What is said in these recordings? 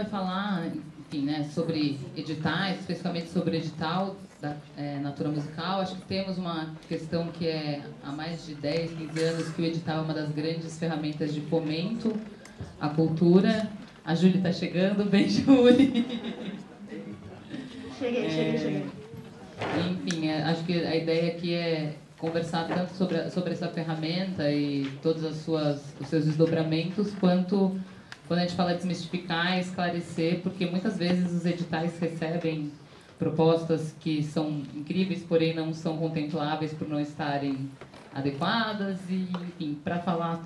vai falar, enfim, né, sobre editais, especificamente sobre edital da Natura Musical. Acho que temos uma questão que é há mais de 10, 15 anos que o edital é uma das grandes ferramentas de fomento à cultura. A Júlia está chegando, bem, Júlia. Cheguei. Enfim, acho que a ideia aqui é conversar tanto sobre essa ferramenta e todos os seus desdobramentos, quanto quando a gente fala desmistificar e esclarecer, porque muitas vezes os editais recebem propostas que são incríveis, porém não são contempláveis por não estarem adequadas. E, enfim, para falar,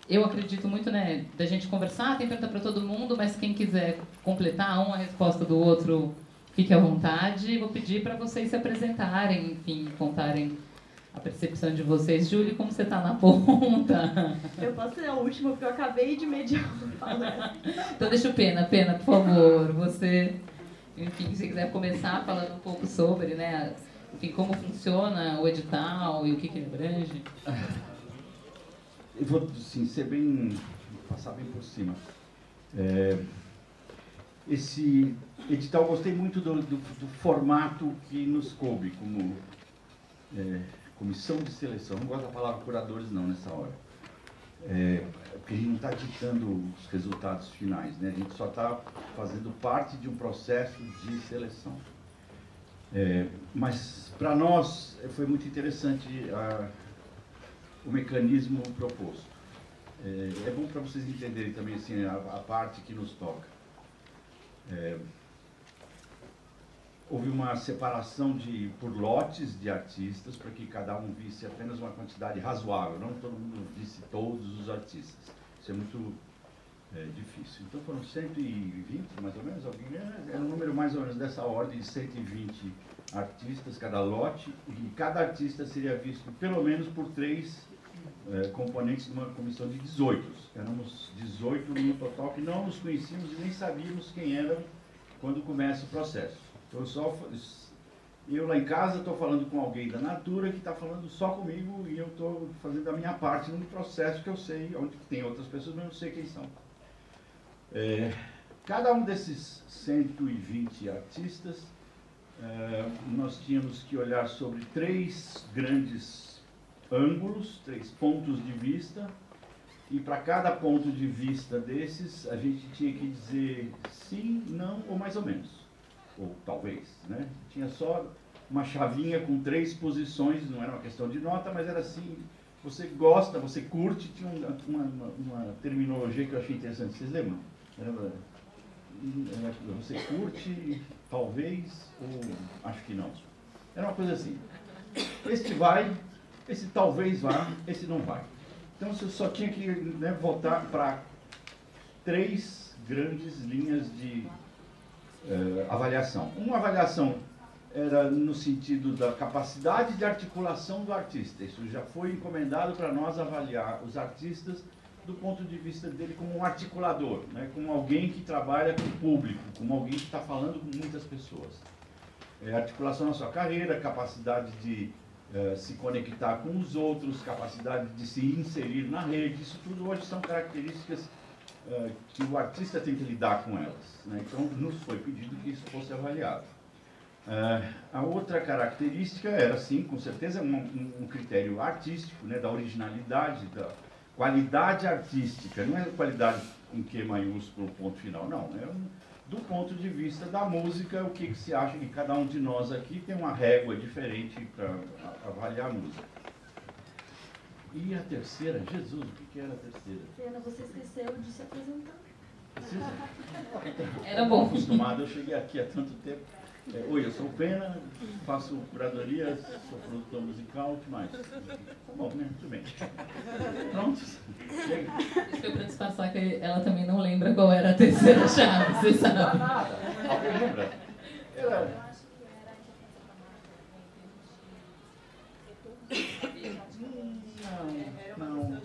eu acredito muito, né, da gente conversar, tem pergunta para todo mundo, mas quem quiser completar a resposta do outro, fique à vontade. Vou pedir para vocês se apresentarem, enfim, contarem a percepção de vocês. Júlio, como você está na ponta? Eu posso ser a última, porque eu acabei de mediar falar. Então deixa o Pena, por favor. Você, enfim, se quiser começar falando um pouco sobre, né, enfim, como funciona o edital e o que ele abrange. Eu vou, sim, passar bem por cima. Esse edital, gostei muito do formato que nos coube como comissão de seleção. Não gosto da palavra curadores não nessa hora, porque a gente não está ditando os resultados finais, né? A gente só está fazendo parte de um processo de seleção. Mas para nós foi muito interessante o mecanismo proposto. É bom para vocês entenderem também assim, a parte que nos toca. Houve uma separação por lotes de artistas, para que cada um visse apenas uma quantidade razoável, não todo mundo visse todos os artistas. Isso é muito difícil. Então foram 120, mais ou menos, era um número mais ou menos dessa ordem, de 120 artistas, cada lote, e cada artista seria visto pelo menos por 3 componentes de uma comissão de 18. Éramos 18 no total que não nos conhecíamos e nem sabíamos quem eram quando começa o processo. Então, eu lá em casa estou falando com alguém da Natura que está falando só comigo e eu estou fazendo a minha parte no processo que eu sei, onde tem outras pessoas, mas eu não sei quem são. Cada um desses 120 artistas, nós tínhamos que olhar sobre 3 grandes ângulos, 3 pontos de vista, e para cada ponto de vista desses, a gente tinha que dizer sim, não ou mais ou menos. Ou talvez, né? Tinha só uma chavinha com 3 posições, não era uma questão de nota, mas era assim, você gosta, você curte, tinha uma terminologia que eu achei interessante, vocês lembram? Você curte, talvez, ou acho que não. Era uma coisa assim, este vai, esse talvez vá, esse não vai. Então você só tinha que, né, voltar para 3 grandes linhas de avaliação. Uma avaliação era no sentido da capacidade de articulação do artista. Isso já foi encomendado para nós avaliar os artistas do ponto de vista dele como um articulador, né? Como alguém que trabalha com o público, como alguém que está falando com muitas pessoas. Articulação na sua carreira, capacidade de se conectar com os outros, capacidade de se inserir na rede. Isso tudo hoje são características que o artista tem que lidar com elas, né? Então, nos foi pedido que isso fosse avaliado. A outra característica era, sim, com certeza, um critério artístico, né, da originalidade, da qualidade artística. Não é qualidade em Q maiúsculo, ponto final, não. É do ponto de vista da música, o que se acha que cada um de nós aqui tem uma régua diferente para avaliar a música. E a terceira, Jesus, o que era a terceira? Pena, você esqueceu de se apresentar. Era bom. Acostumado, eu cheguei aqui há tanto tempo. Oi, eu sou o Pena, faço curadoria, sou produtor musical, o que mais? Tá bom, né? Tudo bem. Prontos? Chega. Isso foi para disfarçar que ela também não lembra qual era a terceira chave, você sabe. Não, nada. Alguém lembra? Não.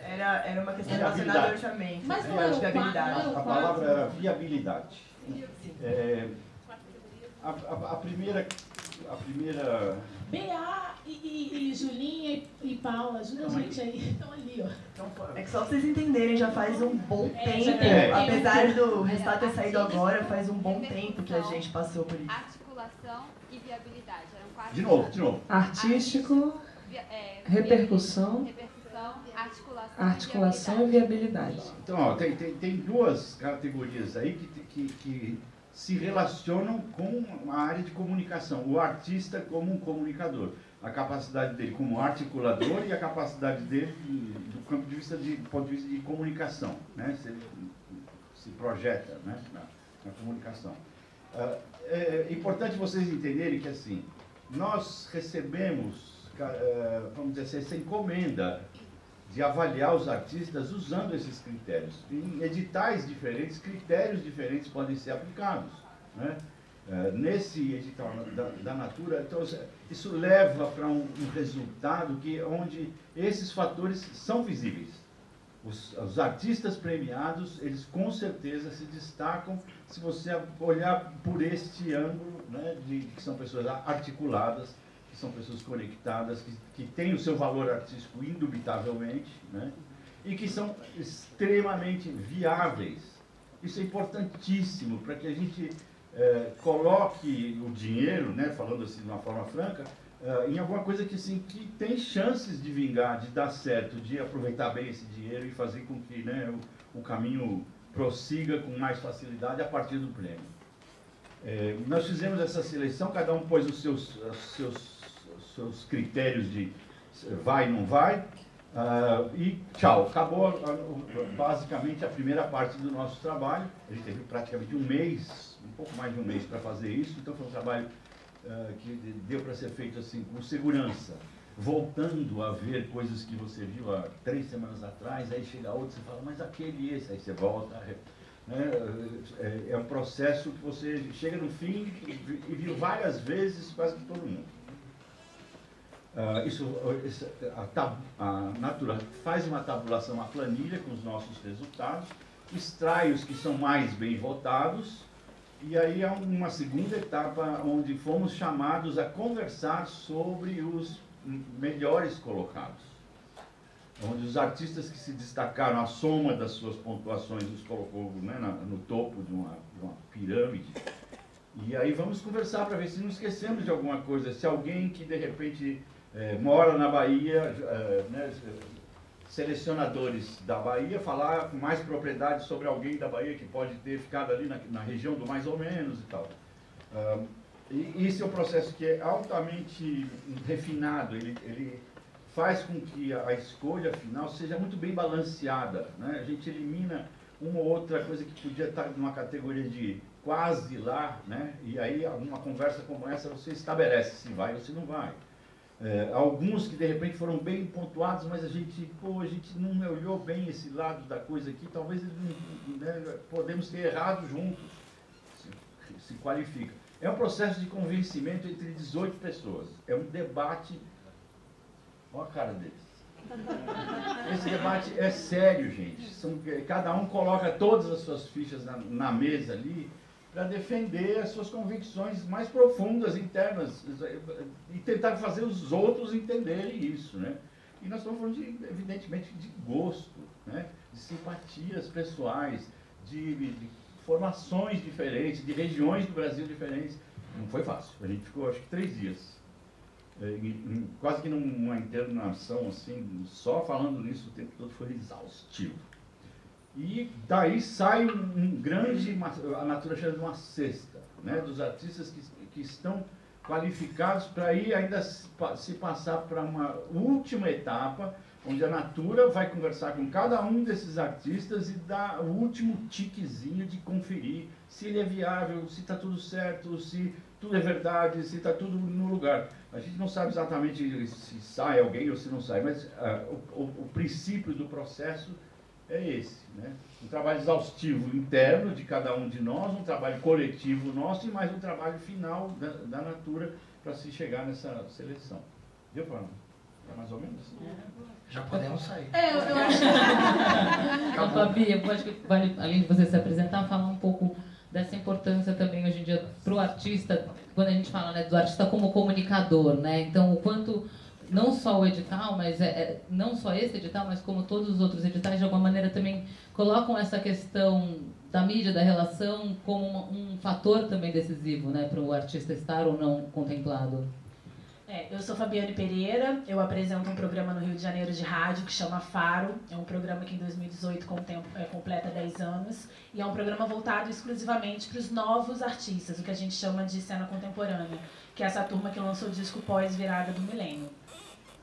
Era uma questão relacionada ao orçamento. Mas não era viabilidade. A palavra era viabilidade. A primeira a primeira... BA e Julinha e Paula, ajuda a gente aí. Estão ali, ó. É que só pra vocês entenderem, já faz um bom tempo. Apesar do resultado ter saído agora, faz um bom tempo que a gente passou por isso. Articulação e viabilidade. Eram 4 De novo. Artístico, repercussão, articulação e viabilidade. Então, ó, tem duas categorias aí que se relacionam com a área de comunicação. O artista como um comunicador. A capacidade dele como articulador e a capacidade dele do ponto de vista de comunicação, né? Se projeta, né? na comunicação. É importante vocês entenderem que assim, nós recebemos, vamos dizer assim, essa encomenda de avaliar os artistas usando esses critérios. Em editais diferentes, critérios diferentes podem ser aplicados, né? Nesse edital da Natura, então, isso leva para um resultado onde esses fatores são visíveis. Os artistas premiados, eles com certeza se destacam se você olhar por este ângulo, né, que são pessoas articuladas, que são pessoas conectadas, que têm o seu valor artístico indubitavelmente, né, e que são extremamente viáveis. Isso é importantíssimo para que a gente coloque o dinheiro, né, falando assim de uma forma franca, em alguma coisa que, assim, que tem chances de vingar, de dar certo, de aproveitar bem esse dinheiro e fazer com que, né, o caminho prossiga com mais facilidade a partir do prêmio. Nós fizemos essa seleção, cada um pôs os seus critérios de vai, não vai, e tchau. Acabou basicamente a primeira parte do nosso trabalho. A gente teve praticamente um mês, um pouco mais de um mês para fazer isso, então foi um trabalho que deu para ser feito assim, com segurança, voltando a ver coisas que você viu há 3 semanas atrás, aí chega outro, você fala, mas aquele e esse, aí você volta, né? É um processo que você chega no fim e viu várias vezes quase que todo mundo. A Natura faz uma tabulação, uma planilha com os nossos resultados, extrai os que são mais bem votados, e aí há uma segunda etapa onde fomos chamados a conversar sobre os melhores colocados. Onde os artistas que se destacaram, a soma das suas pontuações os colocou, né, no topo de uma pirâmide. E aí vamos conversar para ver se não esquecemos de alguma coisa. Se alguém que de repente mora na Bahia, né, selecionadores da Bahia, falar com mais propriedade sobre alguém da Bahia que pode ter ficado ali na região do mais ou menos e tal. E esse é um processo que é altamente refinado, ele faz com que a escolha final seja muito bem balanceada, né? A gente elimina uma ou outra coisa que podia estar numa categoria de quase lá, né? E aí, uma conversa como essa, você estabelece se vai ou se não vai. Alguns que de repente foram bem pontuados, mas a gente não olhou bem esse lado da coisa aqui, talvez né, podemos ter errado juntos, se qualifica. É um processo de convencimento entre 18 pessoas, é um debate, olha a cara deles. Esse debate é sério, gente. Cada um coloca todas as suas fichas na mesa ali, para defender as suas convicções mais profundas, internas, e tentar fazer os outros entenderem isso, né? E nós estamos falando, evidentemente, de gosto, né? De simpatias pessoais, de formações diferentes, de regiões do Brasil diferentes. Não foi fácil. A gente ficou, acho que 3 dias, quase que numa internação, assim, só falando nisso o tempo todo, foi exaustivo. E daí sai a Natura chama de uma cesta, né, dos artistas que estão qualificados para ir ainda se passar para uma última etapa, onde a Natura vai conversar com cada um desses artistas e dar o último tiquezinho de conferir se ele é viável, se está tudo certo, se tudo é verdade, se está tudo no lugar. A gente não sabe exatamente se sai alguém ou se não sai, mas o princípio do processo é esse, né? Um trabalho exaustivo interno de cada um de nós, um trabalho coletivo nosso e mais um trabalho final da Natura para se chegar nessa seleção. Deu para mais ou menos? Já podemos sair. Eu acho Fabi, eu acho que vale, além de você se apresentar, falar um pouco dessa importância também hoje em dia para o artista, quando a gente fala, né, do artista como comunicador, né? Então, o quanto não só o edital, mas não só esse edital, mas como todos os outros editais, de alguma maneira também colocam essa questão da mídia, da relação, como um fator também decisivo, né, para o artista estar ou não contemplado. Eu sou Fabiane Pereira, eu apresento um programa no Rio de Janeiro de rádio que chama Faro. É um programa que em 2018 completa 10 anos e é um programa voltado exclusivamente para os novos artistas, o que a gente chama de cena contemporânea, que é essa turma que lançou o disco pós-virada do milênio.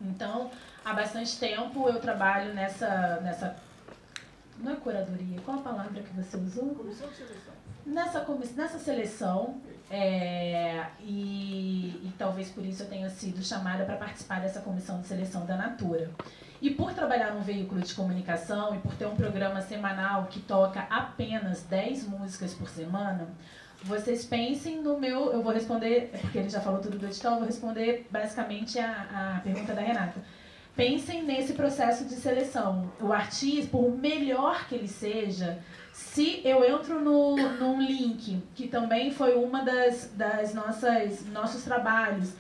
Então, há bastante tempo eu trabalho nessa não é curadoria, qual a palavra que você usou? Comissão de seleção. Nessa seleção, e talvez por isso eu tenha sido chamada para participar dessa comissão de seleção da Natura. E por trabalhar num veículo de comunicação e por ter um programa semanal que toca apenas 10 músicas por semana, vocês pensem no meu... Eu vou responder, porque ele já falou tudo do edital, eu vou responder basicamente a pergunta da Renata. Pensem nesse processo de seleção. O artista, por melhor que ele seja, se eu entro num link, que também foi uma das nossos trabalhos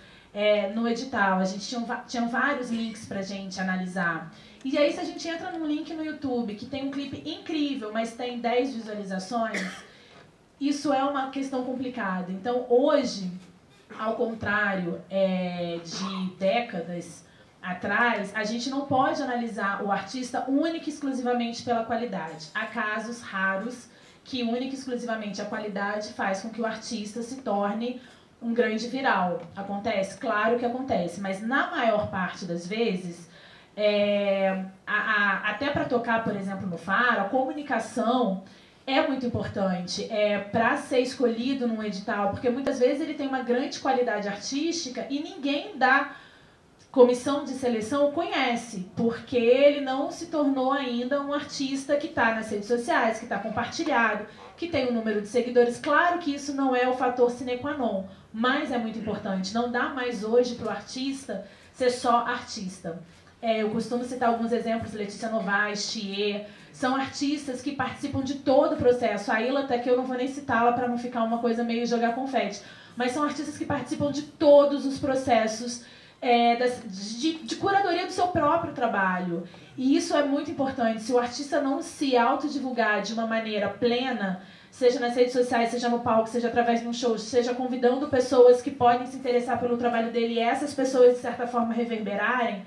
no edital, a gente tinha vários links para a gente analisar. E aí, se a gente entra num link no YouTube, que tem um clipe incrível, mas tem 10 visualizações, isso é uma questão complicada. Então, hoje, ao contrário de décadas atrás, a gente não pode analisar o artista única e exclusivamente pela qualidade. Há casos raros que única e exclusivamente a qualidade faz com que o artista se torne um grande viral. Acontece? Claro que acontece, mas na maior parte das vezes, até para tocar, por exemplo, no Faro, a comunicação é muito importante para ser escolhido num edital, porque muitas vezes ele tem uma grande qualidade artística e ninguém da comissão de seleção o conhece, porque ele não se tornou ainda um artista que está nas redes sociais, que está compartilhado, que tem um número de seguidores. Claro que isso não é o fator sine qua non, mas é muito importante. Não dá mais hoje para o artista ser só artista. Eu costumo citar alguns exemplos, Letícia Novaes, Thier, são artistas que participam de todo o processo. A Ilha, até que eu não vou nem citá-la para não ficar uma coisa meio jogar confete, mas são artistas que participam de todos os processos de curadoria do seu próprio trabalho. E isso é muito importante. Se o artista não se autodivulgar de uma maneira plena, seja nas redes sociais, seja no palco, seja através de um show, seja convidando pessoas que podem se interessar pelo trabalho dele e essas pessoas, de certa forma, reverberarem,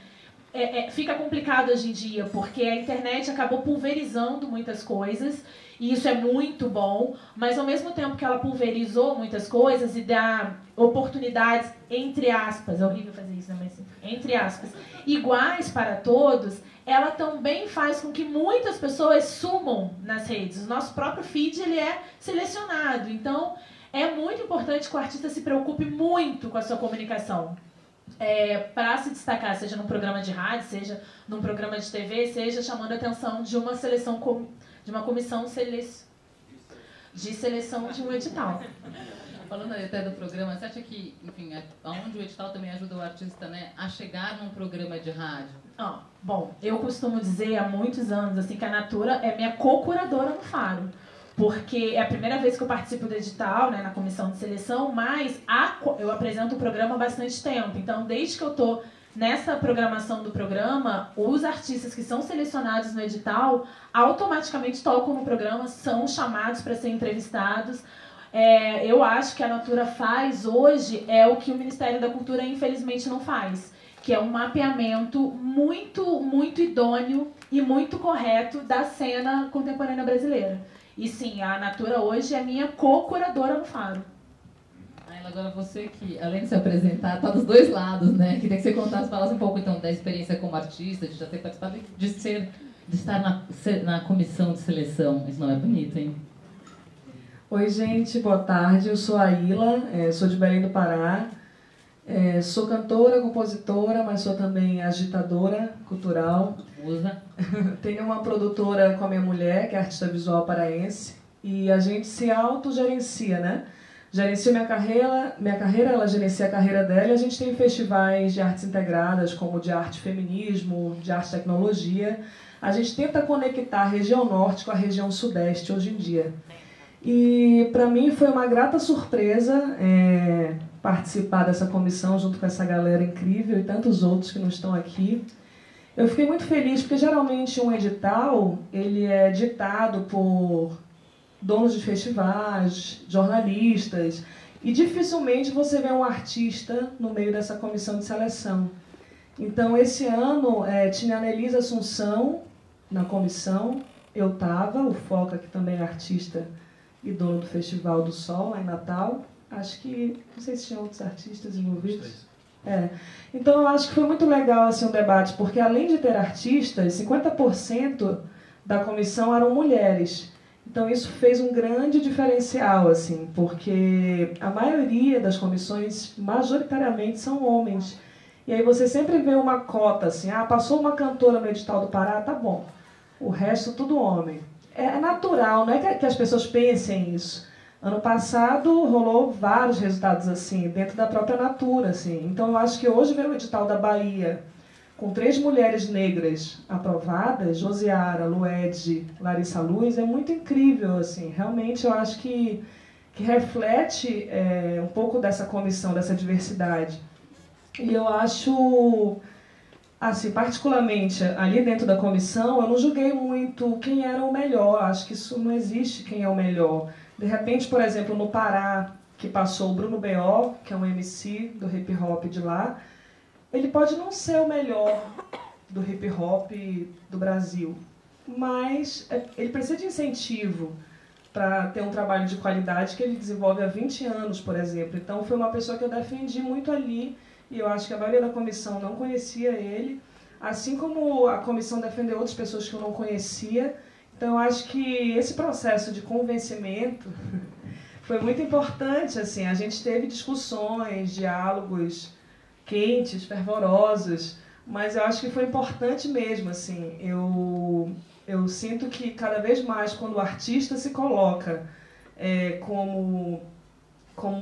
fica complicado hoje em dia, porque a internet acabou pulverizando muitas coisas, e isso é muito bom, mas ao mesmo tempo que ela pulverizou muitas coisas e dá oportunidades, entre aspas, é horrível fazer isso, né? Mas entre aspas, iguais para todos, ela também faz com que muitas pessoas sumam nas redes. O nosso próprio feed ele é selecionado, então é muito importante que o artista se preocupe muito com a sua comunicação. Para se destacar, seja num programa de rádio, seja num programa de TV, seja chamando a atenção de uma seleção, de uma comissão de seleção de um edital. Falando até do programa, você acha que, enfim, onde o edital também ajuda o artista, né, a chegar num programa de rádio? Bom, eu costumo dizer há muitos anos assim, que a Natura é minha co-curadora no Faro. Porque é a primeira vez que eu participo do edital, né, na comissão de seleção, mas eu apresento o programa há bastante tempo. Então, desde que eu estou nessa programação do programa, os artistas que são selecionados no edital automaticamente tocam no programa, são chamados para ser entrevistados. Eu acho que a Natura faz hoje o que o Ministério da Cultura, infelizmente, não faz, que é um mapeamento muito, muito idôneo e muito correto da cena contemporânea brasileira. E sim, a Natura hoje é minha co-curadora no Faro. Agora você que, além de se apresentar, está dos dois lados, né? Queria que você falasse um pouco então da experiência como artista, de já ter participado, de estar na comissão de seleção. Isso não é bonito, hein? Oi, gente, boa tarde. Eu sou a Ila, sou de Belém do Pará. Sou cantora, compositora, mas sou também agitadora cultural. Tenho uma produtora com a minha mulher, que é artista visual paraense, e a gente se autogerencia, né? Gerencio minha carreira, ela gerencia a carreira dela, e a gente tem festivais de artes integradas, como de arte feminismo, de arte tecnologia. A gente tenta conectar a região norte com a região sudeste hoje em dia. E para mim foi uma grata surpresa participar dessa comissão junto com essa galera incrível e tantos outros que não estão aqui. Eu fiquei muito feliz porque geralmente um edital ele é ditado por donos de festivais, jornalistas, e dificilmente você vê um artista no meio dessa comissão de seleção. Então, esse ano tinha a Anelisa Assunção na comissão, eu estava, o Foca, que também é artista e dono do Festival do Sol, lá em Natal. Acho que, não sei se tinha outros artistas envolvidos. Então, eu acho que foi muito legal assim, o debate, porque além de ter artistas, 50% da comissão eram mulheres. Então, isso fez um grande diferencial, assim, porque a maioria das comissões, majoritariamente, são homens. E aí você sempre vê uma cota, assim, passou uma cantora no edital do Pará, tá bom. O resto, tudo homem. É natural, não é que as pessoas pensem isso. Ano passado, rolou vários resultados, assim, dentro da própria Natura, assim. Então, eu acho que hoje ver o edital da Bahia, com 3 mulheres negras aprovadas, Josiara, Lued, Larissa Luz, é muito incrível, assim. Realmente, eu acho que reflete um pouco dessa comissão, dessa diversidade. E eu acho, assim, particularmente ali dentro da comissão, eu não julguei muito quem era o melhor. Acho que isso não existe quem é o melhor. De repente, por exemplo, no Pará, que passou o Bruno B.O., que é um MC do hip hop de lá, ele pode não ser o melhor do hip hop do Brasil, mas ele precisa de incentivo para ter um trabalho de qualidade que ele desenvolve há 20 anos, por exemplo. Então, foi uma pessoa que eu defendi muito ali, e eu acho que a maioria da comissão não conhecia ele, assim como a comissão defendeu outras pessoas que eu não conhecia. Então, eu acho que esse processo de convencimento foi muito importante. Assim, a gente teve discussões, diálogos quentes, fervorosos, mas eu acho que foi importante mesmo. Assim, eu sinto que cada vez mais, quando o artista se coloca como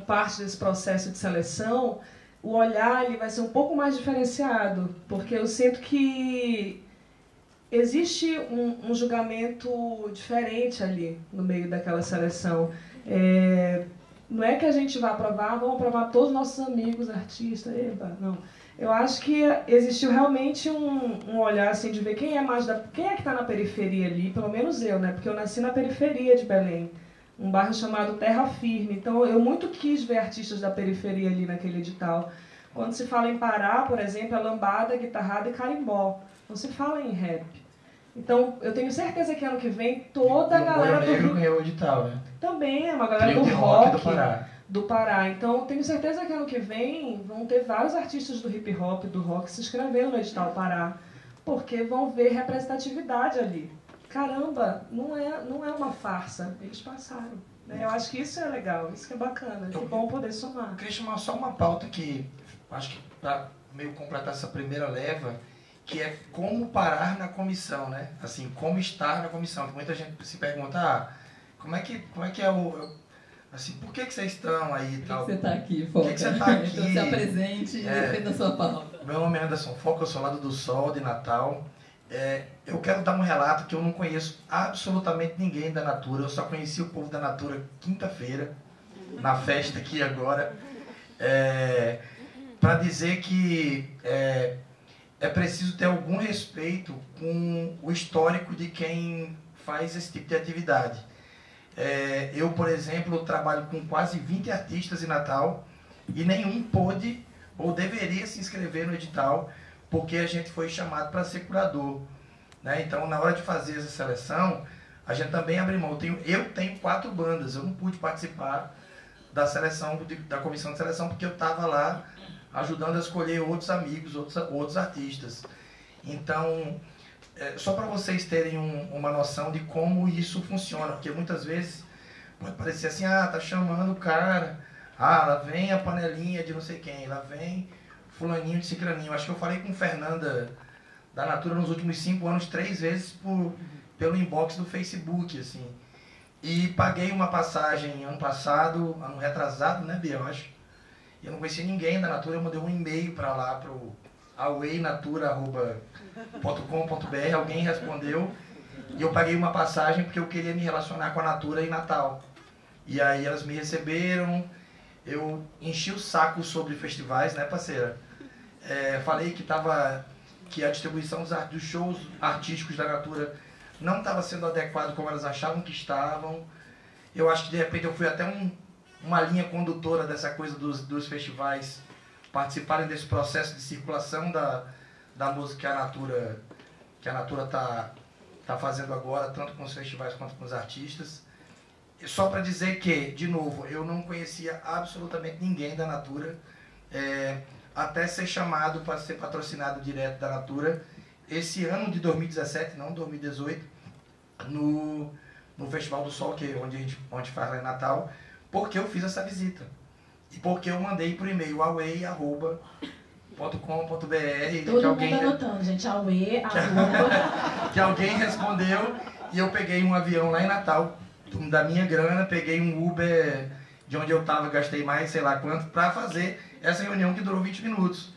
parte desse processo de seleção, o olhar ele vai ser um pouco mais diferenciado, porque eu sinto que existe um julgamento diferente ali no meio daquela seleção. Não é que a gente vai aprovar, vamos aprovar todos os nossos amigos, artistas, não. Eu acho que existiu realmente um olhar assim, de ver quem é que está na periferia ali, pelo menos eu, né? Porque eu nasci na periferia de Belém, um bairro chamado Terra Firme. Então, eu muito quis ver artistas da periferia ali naquele edital. Quando se fala em Pará, por exemplo, é lambada, guitarrada e carimbó. Não se fala em rap. Então, eu tenho certeza que ano que vem toda a galera do Negro ganhou o edital, né? Também é uma galera do rock do Pará. Então, eu tenho certeza que ano que vem vão ter vários artistas do hip hop, do rock, se inscrevendo no edital Pará, porque vão ver representatividade ali. Caramba, não é uma farsa, eles passaram. Né? Eu acho que isso é legal, isso que é bacana, que bom poder somar. Eu queria chamar só uma pauta que, acho que para meio completar essa primeira leva, que é como parar na comissão, né? Assim, como estar na comissão. Que muita gente se pergunta, como é que é o... Assim, por que vocês estão aí e tal? Por que você está aqui, Foca? Por que você está aqui? Então se apresente e defenda a sua pauta. Meu nome é Anderson Foca, eu sou lá do Sol, de Natal. Eu quero dar um relato que eu não conheço absolutamente ninguém da Natura. Eu só conheci o povo da Natura quinta-feira, na festa aqui agora, para dizer que é preciso ter algum respeito com o histórico de quem faz esse tipo de atividade. Eu, por exemplo, trabalho com quase 20 artistas em Natal e nenhum pôde ou deveria se inscrever no edital porque a gente foi chamado para ser curador. Né? Então, na hora de fazer essa seleção, a gente também abre mão. Eu tenho 4 bandas, eu não pude participar da seleção, da comissão de seleção, porque eu estava lá ajudando a escolher outros amigos, outros artistas. Então, só para vocês terem uma noção de como isso funciona, porque muitas vezes pode parecer assim, tá chamando o cara, lá vem a panelinha de não sei quem, lá vem fulaninho de cicraninho. Acho que eu falei com Fernanda da Natura nos últimos 5 anos 3 vezes pelo inbox do Facebook, assim. E paguei uma passagem ano passado, ano retrasado, né, Bia, eu acho. Eu não conhecia ninguém da Natura, eu mandei um e-mail para lá, pro awaynatura.com.br, alguém respondeu, e eu paguei uma passagem porque eu queria me relacionar com a Natura em Natal. E aí elas me receberam, eu enchi o saco sobre festivais, né, parceira? Falei que a distribuição dos shows artísticos da Natura não estava sendo adequado como elas achavam que estavam. Eu acho que de repente eu fui até uma linha condutora dessa coisa dos festivais participarem desse processo de circulação da música que a Natura tá fazendo agora, tanto com os festivais quanto com os artistas. E só para dizer que, de novo, eu não conhecia absolutamente ninguém da Natura, até ser chamado para ser patrocinado direto da Natura esse ano de 2017, não 2018, no Festival do Sol, que é onde faz lá em Natal, porque eu fiz essa visita. E porque eu mandei por e-mail away@com.br. Todo mundo anotando, gente, away, que alguém respondeu, e eu peguei um avião lá em Natal, da minha grana, peguei um Uber de onde eu estava, gastei mais, sei lá quanto, para fazer essa reunião que durou 20 minutos.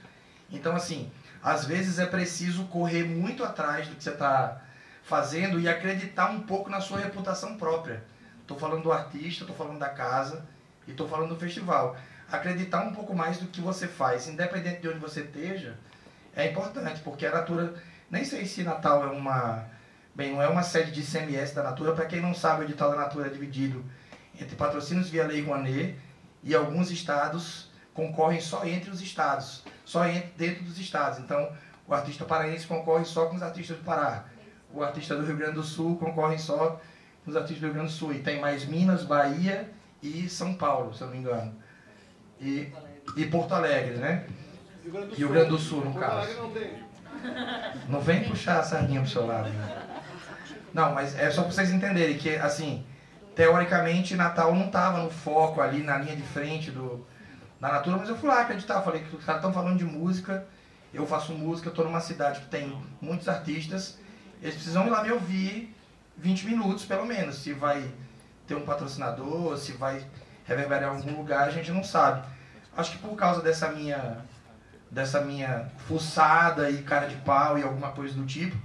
Então, assim, às vezes é preciso correr muito atrás do que você está fazendo e acreditar um pouco na sua reputação própria. Estou falando do artista, estou falando da casa e estou falando do festival. Acreditar um pouco mais do que você faz, independente de onde você esteja, é importante, porque a Natura, nem sei se Natal não é uma sede de ICMS da Natura. Para quem não sabe, o edital da Natura é dividido entre patrocínios via Lei Rouanet, e alguns estados concorrem só entre os estados, dentro dos estados. Então, o artista paraense concorre só com os artistas do Pará, o artista do Rio Grande do Sul concorre só com os artistas do Rio Grande do Sul, e tem mais Minas, Bahia e São Paulo, se eu não me engano, e Porto Alegre, né? Rio Grande do Sul, no caso. Não vem puxar a sardinha pro seu lado, né? Não, mas é só para vocês entenderem que, assim, teoricamente, Natal não estava no foco ali, na linha de frente da Natura, mas eu fui lá acreditar, falei que os caras estão falando de música, eu faço música, estou numa cidade que tem muitos artistas, eles precisam ir lá me ouvir 20 minutos, pelo menos. Se vai ter um patrocinador, se vai reverberar em algum lugar, a gente não sabe. Acho que por causa dessa minha fuçada e cara de pau e alguma coisa do tipo,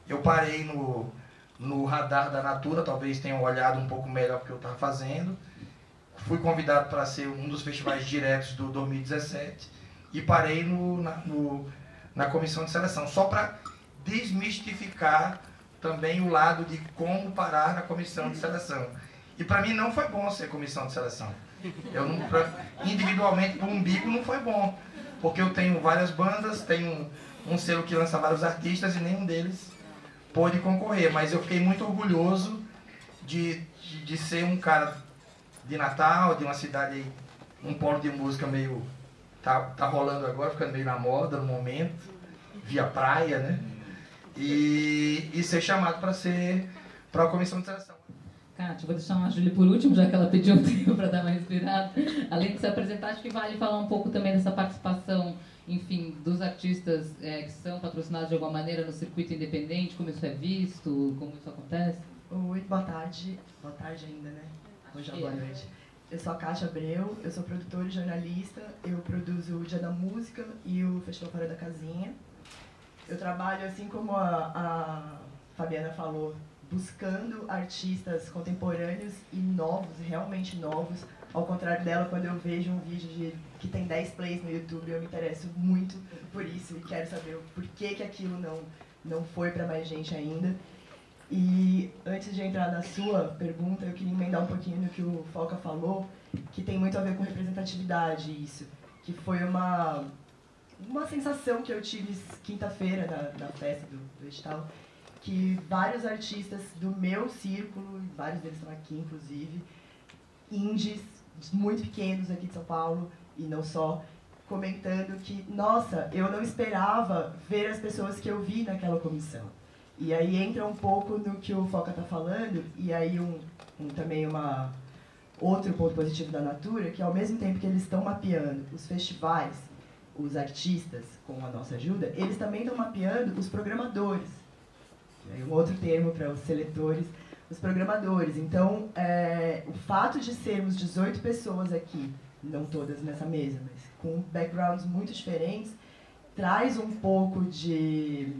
eu parei no radar da Natura, talvez tenham olhado um pouco melhor o que eu estava fazendo. Fui convidado para ser um dos festivais diretos do 2017 e parei na comissão de seleção, só para desmistificar também o lado de como parar na comissão de seleção. E para mim não foi bom ser comissão de seleção. Individualmente, para o umbigo, não foi bom, porque eu tenho várias bandas, tenho um selo que lança vários artistas e nenhum deles pôde concorrer, mas eu fiquei muito orgulhoso de ser um cara de Natal, de uma cidade aí, um polo de música meio... Tá rolando agora, ficando meio na moda no momento, via praia, né? E ser chamado para a comissão de seleção. Kátia, vou deixar a Júlia por último, já que ela pediu um tempo para dar uma respirada. Além de se apresentar, acho que vale falar um pouco também dessa participação, enfim, dos artistas que são patrocinados de alguma maneira no circuito independente, como isso é visto, como isso acontece. Oi, boa tarde. Boa tarde ainda, né? Hoje é boa noite. Eu sou a Kátia Abreu, eu sou produtora e jornalista, eu produzo o Dia da Música e o Festival Fora da Casinha. Eu trabalho, assim como a Fabiana falou, buscando artistas contemporâneos e novos, realmente novos. Ao contrário dela, quando eu vejo um vídeo que tem 10 plays no YouTube, eu me interesso muito por isso e quero saber por que aquilo não foi para mais gente ainda. E antes de entrar na sua pergunta, eu queria emendar um pouquinho no que o Foca falou, que tem muito a ver com representatividade, isso. Que foi uma sensação que eu tive quinta-feira na festa do edital, que vários artistas do meu círculo, vários deles estão aqui inclusive, indies muito pequenos aqui de São Paulo, e não só, comentando que, nossa, eu não esperava ver as pessoas que eu vi naquela comissão. E aí entra um pouco no que o Foca está falando, e aí também outro ponto positivo da Natura, que ao mesmo tempo que eles estão mapeando os festivais, os artistas, com a nossa ajuda, eles também estão mapeando os programadores. Um outro termo para os seletores, os programadores. Então, o fato de sermos 18 pessoas aqui, não todas nessa mesa, mas com backgrounds muito diferentes, traz um pouco de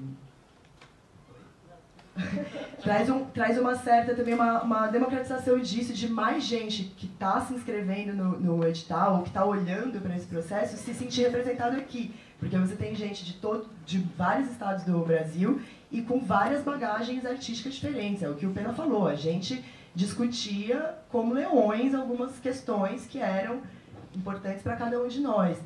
traz uma certa também uma democratização disso, de mais gente que está se inscrevendo no edital, ou que está olhando para esse processo, se sentir representado aqui. Porque você tem gente de vários estados do Brasil e com várias bagagens artísticas diferentes. É o que o Pena falou, a gente discutia como leões algumas questões que eram importantes para cada um de nós.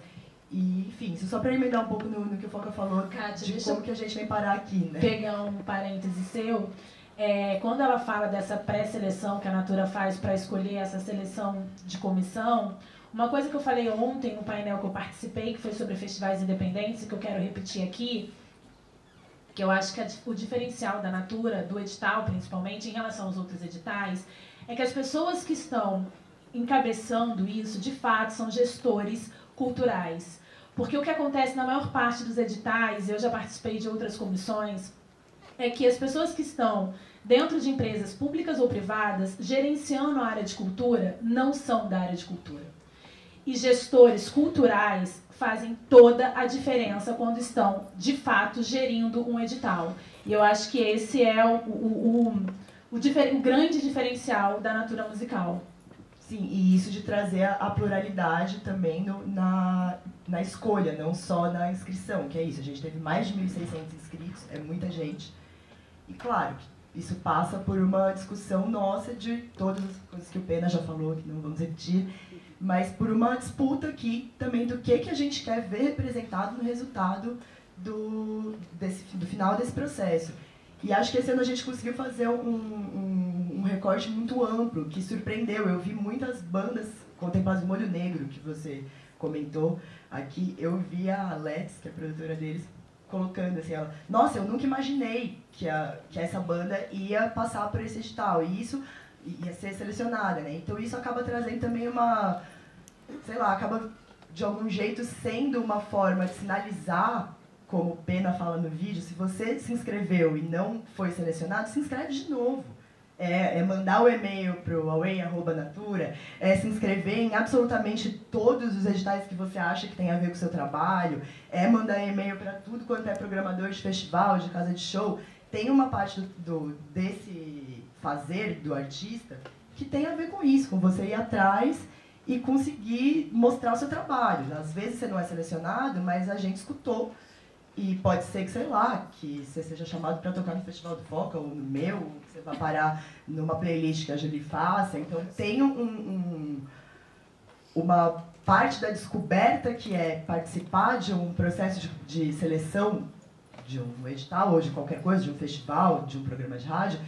E, enfim, isso só para emendar um pouco no que o Foca falou, Kátia, de como que a gente vem parar aqui, né? Pegar um parêntese seu, quando ela fala dessa pré-seleção que a Natura faz para escolher essa seleção de comissão, uma coisa que eu falei ontem no painel que eu participei, que foi sobre festivais independentes, que eu quero repetir aqui, que eu acho que o diferencial da Natura, do edital principalmente, em relação aos outros editais, é que as pessoas que estão encabeçando isso, de fato, são gestores culturais. Porque o que acontece na maior parte dos editais, eu já participei de outras comissões, é que as pessoas que estão dentro de empresas públicas ou privadas, gerenciando a área de cultura, não são da área de cultura. E gestores culturais fazem toda a diferença quando estão, de fato, gerindo um edital. E eu acho que esse é o grande diferencial da Natura Musical. Sim, e isso de trazer a pluralidade também na escolha, não só na inscrição, que é isso. A gente teve mais de 1.600 inscritos, é muita gente. E, claro, isso passa por uma discussão nossa de todas as coisas que o Pena já falou, que não vamos repetir, mas por uma disputa aqui também do que a gente quer ver representado no resultado do final desse processo. E acho que esse ano a gente conseguiu fazer um recorte muito amplo, que surpreendeu. Eu vi muitas bandas contempladas do Molho Negro, que você comentou aqui. Eu vi a Let's, que é a produtora deles, colocando assim, ela, nossa, eu nunca imaginei que essa banda ia passar por esse edital, e isso ia ser selecionada, né? Então isso acaba trazendo também acaba de algum jeito sendo uma forma de sinalizar, como o Pena fala no vídeo, se você se inscreveu e não foi selecionado, se inscreve de novo. É mandar o e-mail para o away@natura, se inscrever em absolutamente todos os editais que você acha que tem a ver com o seu trabalho, mandar e-mail para tudo quanto é programador de festival, de casa de show. Tem uma parte desse fazer do artista que tem a ver com isso, com você ir atrás e conseguir mostrar o seu trabalho. Às vezes você não é selecionado, mas a gente escutou. E pode ser que, sei lá, que você seja chamado para tocar no Festival do Foca, ou no meu, ou que você vai parar numa playlist que a Julie faça. Então tem uma parte da descoberta que é participar de um processo de seleção de um edital, ou de qualquer coisa, de um festival, de um programa de rádio,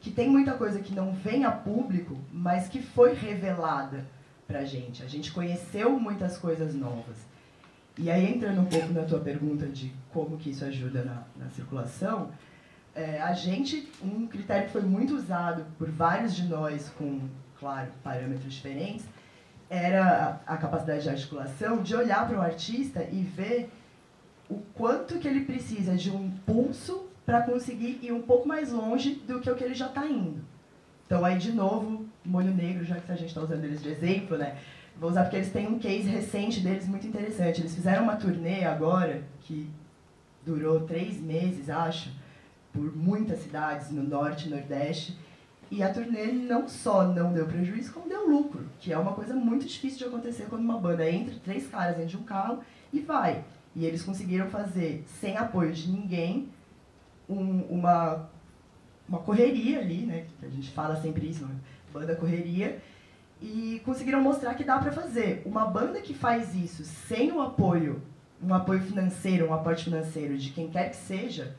que tem muita coisa que não vem a público, mas que foi revelada pra gente. A gente conheceu muitas coisas novas. E aí, entrando um pouco na tua pergunta de como que isso ajuda na circulação, um critério que foi muito usado por vários de nós com, claro, parâmetros diferentes, era a capacidade de articulação, de olhar para o artista e ver o quanto que ele precisa de um impulso para conseguir ir um pouco mais longe do que o que ele já está indo. Então, aí, de novo, Molho Negro, já que a gente está usando eles de exemplo, né? Vou usar porque eles têm um case recente deles muito interessante. Eles fizeram uma turnê agora, que durou 3 meses, acho, por muitas cidades no Norte e Nordeste. E a turnê não só não deu prejuízo, como deu lucro, que é uma coisa muito difícil de acontecer quando uma banda entra, 3 caras dentro de um carro e vai. E eles conseguiram fazer, sem apoio de ninguém, uma correria ali, né? A gente fala sempre isso, banda correria. E conseguiram mostrar que dá para fazer. Uma banda que faz isso sem um apoio financeiro, um aporte financeiro de quem quer que seja,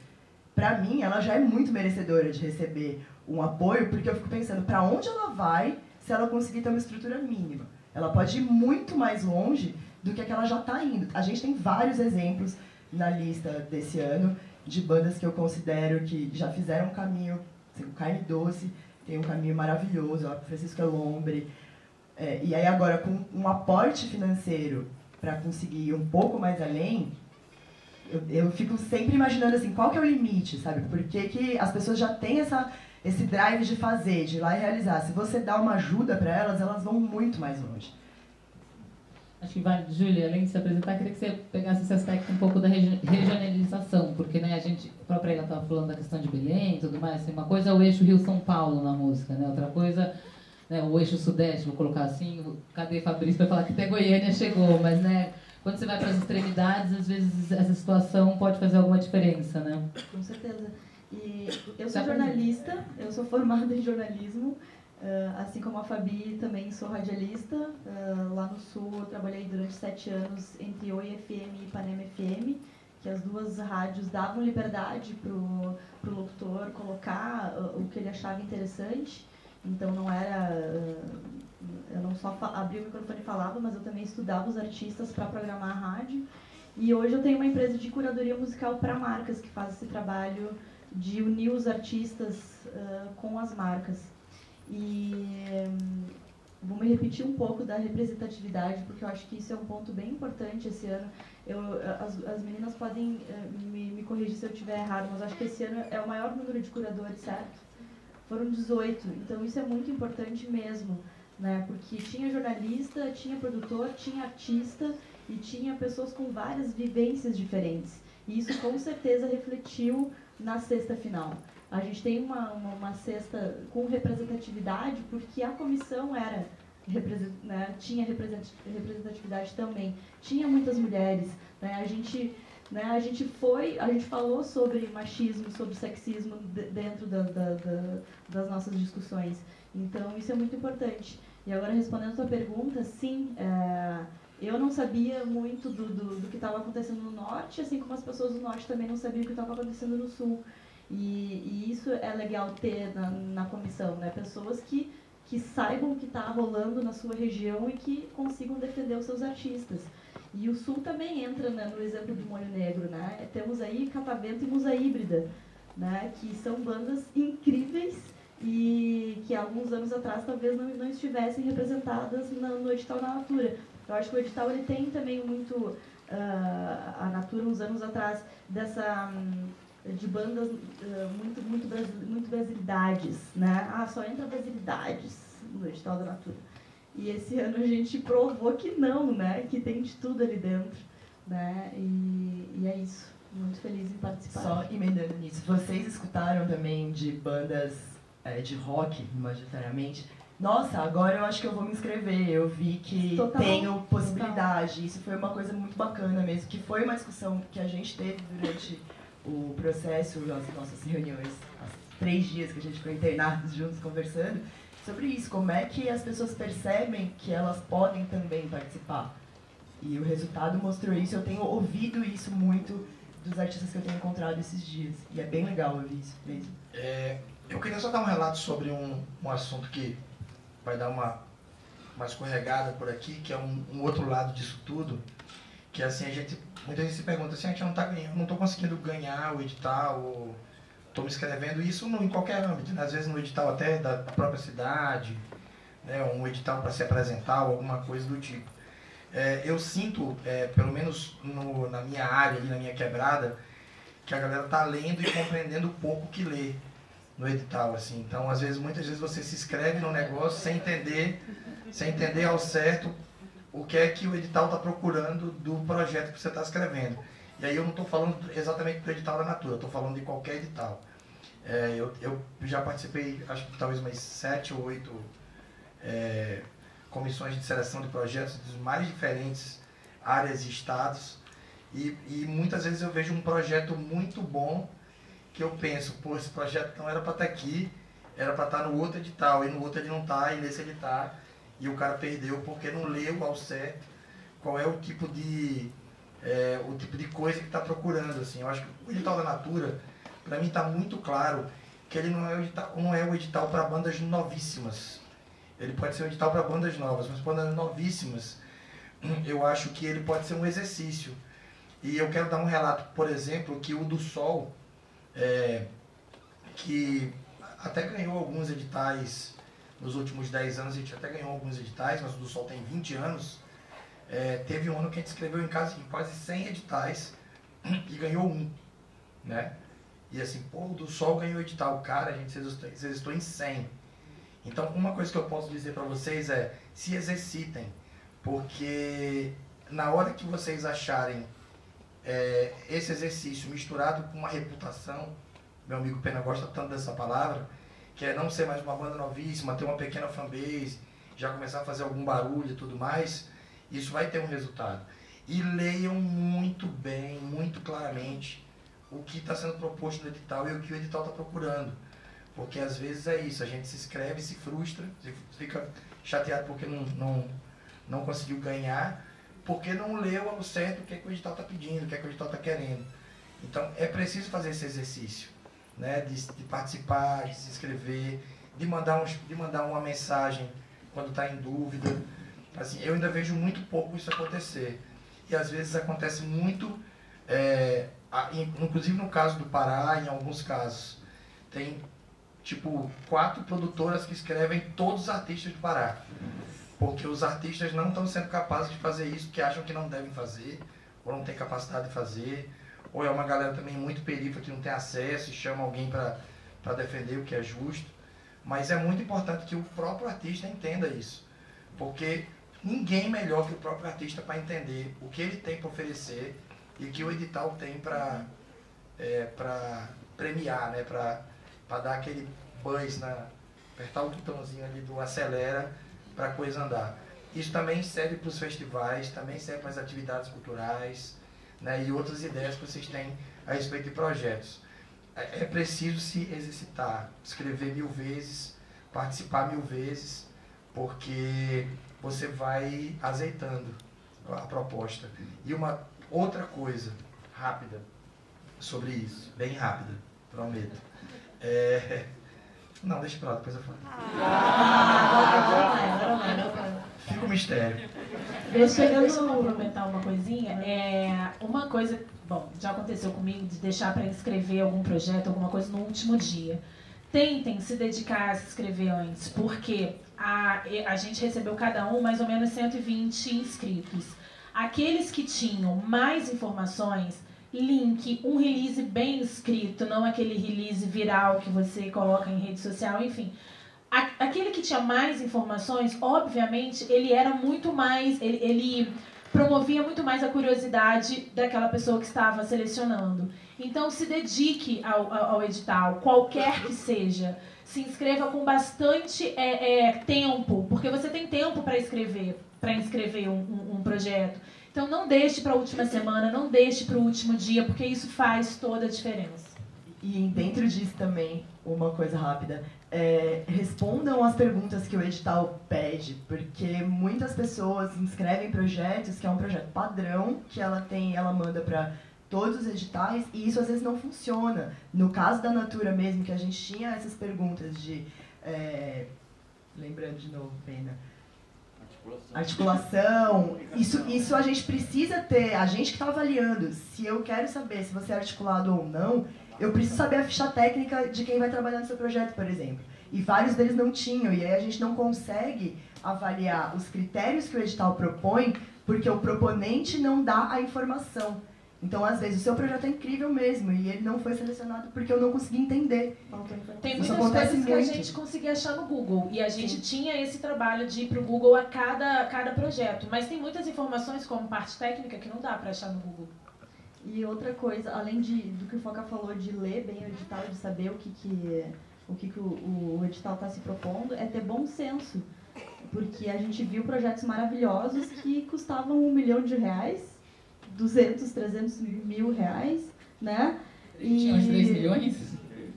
para mim, ela já é muito merecedora de receber um apoio, porque eu fico pensando, para onde ela vai se ela conseguir ter uma estrutura mínima? Ela pode ir muito mais longe do que ela já está indo. A gente tem vários exemplos na lista desse ano de bandas que eu considero que já fizeram um caminho, assim, o Carne Doce tem um caminho maravilhoso, o Francisco Elombre. E aí agora, com um aporte financeiro para conseguir ir um pouco mais além, eu fico sempre imaginando assim, qual que é o limite, sabe? Por que as pessoas já têm esse drive de fazer, de ir lá e realizar? Se você dá uma ajuda para elas, elas vão muito mais longe. Acho que vale, Júlia, além de se apresentar, queria que você pegasse esse aspecto um pouco da regionalização, porque né, a própria ela estava falando da questão de Belém e tudo mais, assim, uma coisa é o eixo Rio-São Paulo na música, né, outra coisa, né, o eixo Sudeste, vou colocar assim, cadê Fabrício para falar que até Goiânia chegou, mas né, quando você vai para as extremidades, às vezes essa situação pode fazer alguma diferença, né? Com certeza. E eu sou jornalista, eu sou formada em jornalismo, assim como a Fabi, também sou radialista. Lá no Sul eu trabalhei durante 7 anos entre Oi FM e Ipanema FM, que as duas rádios davam liberdade para o locutor colocar o que ele achava interessante. Então não era... eu não só abria o microfone e falava, mas eu também estudava os artistas para programar a rádio. E hoje eu tenho uma empresa de curadoria musical para marcas, que faz esse trabalho de unir os artistas com as marcas. E vou me repetir um pouco da representatividade, porque eu acho que isso é um ponto bem importante esse ano. As meninas podem me corrigir se eu estiver errado, mas acho que esse ano é o maior número de curadores, certo? Foram 18, então isso é muito importante mesmo, né? Porque tinha jornalista, tinha produtor, tinha artista e tinha pessoas com várias vivências diferentes. E isso com certeza refletiu na cesta final. A gente tem uma cesta com representatividade porque a comissão era, né, tinha representatividade também. Tinha muitas mulheres, né? A gente falou sobre machismo, sobre sexismo dentro das nossas discussões. Então, isso é muito importante. E agora, respondendo a sua pergunta, sim, eu não sabia muito do que estava acontecendo no Norte, assim como as pessoas do Norte também não sabiam o que estava acontecendo no Sul. E isso é legal ter na comissão, né? Pessoas que saibam o que está rolando na sua região e que consigam defender os seus artistas. E o Sul também entra, né, no exemplo do Molho Negro, né? Temos aí Catavento e Musa Híbrida, né, que são bandas incríveis e que há alguns anos atrás talvez não estivessem representadas no edital da Natura. Eu acho que o edital ele tem também muito, a Natura uns anos atrás, de bandas muito brasilidades, né? Só entra brasilidades no edital da Natura. E esse ano a gente provou que não, né? Que tem de tudo ali dentro, né? E é isso. Muito feliz em participar. Só emendando nisso, vocês escutaram também de bandas de rock, majoritariamente? Nossa, agora eu acho que eu vou me inscrever. Eu vi que tenho possibilidade. Total. Isso foi uma coisa muito bacana mesmo, que foi uma discussão que a gente teve durante o processo, as nossas reuniões, as 3 dias que a gente ficou internados juntos conversando, sobre isso, como é que as pessoas percebem que elas podem também participar. E o resultado mostrou isso, eu tenho ouvido isso muito dos artistas que eu tenho encontrado esses dias, e é bem legal ouvir isso mesmo. Eu queria só dar um relato sobre um assunto que vai dar uma escorregada por aqui, que é um outro lado disso tudo, que assim, muita gente se pergunta assim, a gente não está ganhando, não estou conseguindo ganhar o edital, ou estou me inscrevendo, isso em qualquer âmbito, né? Às vezes no edital até da própria cidade, né? Um edital para se apresentar ou alguma coisa do tipo. Eu sinto, pelo menos na minha área, ali, na minha quebrada, que a galera está lendo e compreendendo o pouco que lê no edital, assim. Então, muitas vezes você se inscreve no negócio sem entender ao certo o que é que o edital está procurando do projeto que você está escrevendo. E aí eu não estou falando exatamente do edital da Natura, estou falando de qualquer edital. Eu já participei, acho que talvez umas 7 ou 8 comissões de seleção de projetos dos mais diferentes áreas e estados, e muitas vezes eu vejo um projeto muito bom que eu penso, pô, esse projeto não era para estar aqui, era para estar no outro edital, e no outro ele não está, e nesse ele está, e o cara perdeu porque não leu ao certo qual é o tipo de coisa que está procurando, assim. Eu acho que o edital da Natura, para mim está muito claro que ele não é o edital para bandas novíssimas. Ele pode ser um edital para bandas novas, mas bandas novíssimas, eu acho que ele pode ser um exercício. E eu quero dar um relato, por exemplo, que o do Sol, que até ganhou alguns editais nos últimos 10 anos, a gente até ganhou alguns editais, mas o do Sol tem 20 anos. Teve um ano que a gente escreveu em quase 100 editais e ganhou um, né? E assim, pô, o do Sol ganhou edital, cara, a gente resistou em 100. Então, uma coisa que eu posso dizer para vocês se exercitem, porque na hora que vocês acharem esse exercício misturado com uma reputação, meu amigo Pena gosta tanto dessa palavra, que é não ser mais uma banda novíssima, ter uma pequena fanbase, já começar a fazer algum barulho e tudo mais, isso vai ter um resultado. E leiam muito bem, muito claramente o que está sendo proposto no edital e o que o edital está procurando. Porque às vezes é isso, a gente se inscreve, se frustra, fica chateado porque não conseguiu ganhar, porque não leu ao certo o que, é que o edital está pedindo, o que, é que o edital está querendo. Então é preciso fazer esse exercício, né, de participar, de se inscrever, de mandar uma mensagem quando está em dúvida. Assim, eu ainda vejo muito pouco isso acontecer. E às vezes acontece muito, inclusive no caso do Pará, em alguns casos, tem tipo 4 produtoras que escrevem todos os artistas do Pará. Porque os artistas não estão sendo capazes de fazer isso, porque acham que não devem fazer, ou não tem capacidade de fazer, ou é uma galera também muito perífera que não tem acesso e chama alguém para defender o que é justo. Mas é muito importante que o próprio artista entenda isso, porque ninguém melhor que o próprio artista para entender o que ele tem para oferecer e o que o edital tem para premiar, né? Para dar aquele buzz, apertar o botãozinho ali do acelera para a coisa andar. Isso também serve para os festivais, também serve para as atividades culturais, né? E outras ideias que vocês têm a respeito de projetos. É preciso se exercitar, escrever 1000 vezes, participar 1000 vezes, porque você vai azeitando a proposta. E uma outra coisa rápida sobre isso, bem rápida, prometo. Não, deixa pra lá, depois eu falo. Fica um mistério. Deixa eu complementar uma coisinha. Uma coisa, bom, já aconteceu comigo de deixar para inscrever algum projeto, alguma coisa no último dia. Tentem se dedicar a se inscrever antes, porque a gente recebeu cada um mais ou menos 120 inscritos. Aqueles que tinham mais informações, link, um release bem escrito, não aquele release viral que você coloca em rede social, enfim. Aquele que tinha mais informações, obviamente, ele era muito mais, ele promovia muito mais a curiosidade daquela pessoa que estava selecionando. Então, se dedique ao edital, qualquer que seja. Se inscreva com bastante tempo, porque você tem tempo para inscrever um projeto. Então, não deixe para a última semana, não deixe para o último dia, porque isso faz toda a diferença. E dentro disso também, uma coisa rápida, respondam as perguntas que o edital pede, porque muitas pessoas inscrevem projetos, que é um projeto padrão, que ela manda para todos os editais, e isso às vezes não funciona. No caso da Natura mesmo, que a gente tinha essas perguntas de... lembrando de novo, Pena... Articulação, isso a gente precisa ter, a gente que está avaliando. Se eu quero saber se você é articulado ou não, eu preciso saber a ficha técnica de quem vai trabalhar no seu projeto, por exemplo. E vários deles não tinham, e aí a gente não consegue avaliar os critérios que o edital propõe, porque o proponente não dá a informação. Então, às vezes, o seu projeto é incrível mesmo, e ele não foi selecionado porque eu não consegui entender. Tem muitas coisas que a gente conseguia achar no Google, e a gente tinha esse trabalho de ir para o Google a cada projeto. Mas tem muitas informações, como parte técnica, que não dá para achar no Google. E outra coisa, além do que o Foca falou, de ler bem o edital, de saber o que o edital está se propondo, é ter bom senso. Porque a gente viu projetos maravilhosos que custavam R$1 milhão, 200, 300 mil reais, né? Tinha uns 3 milhões?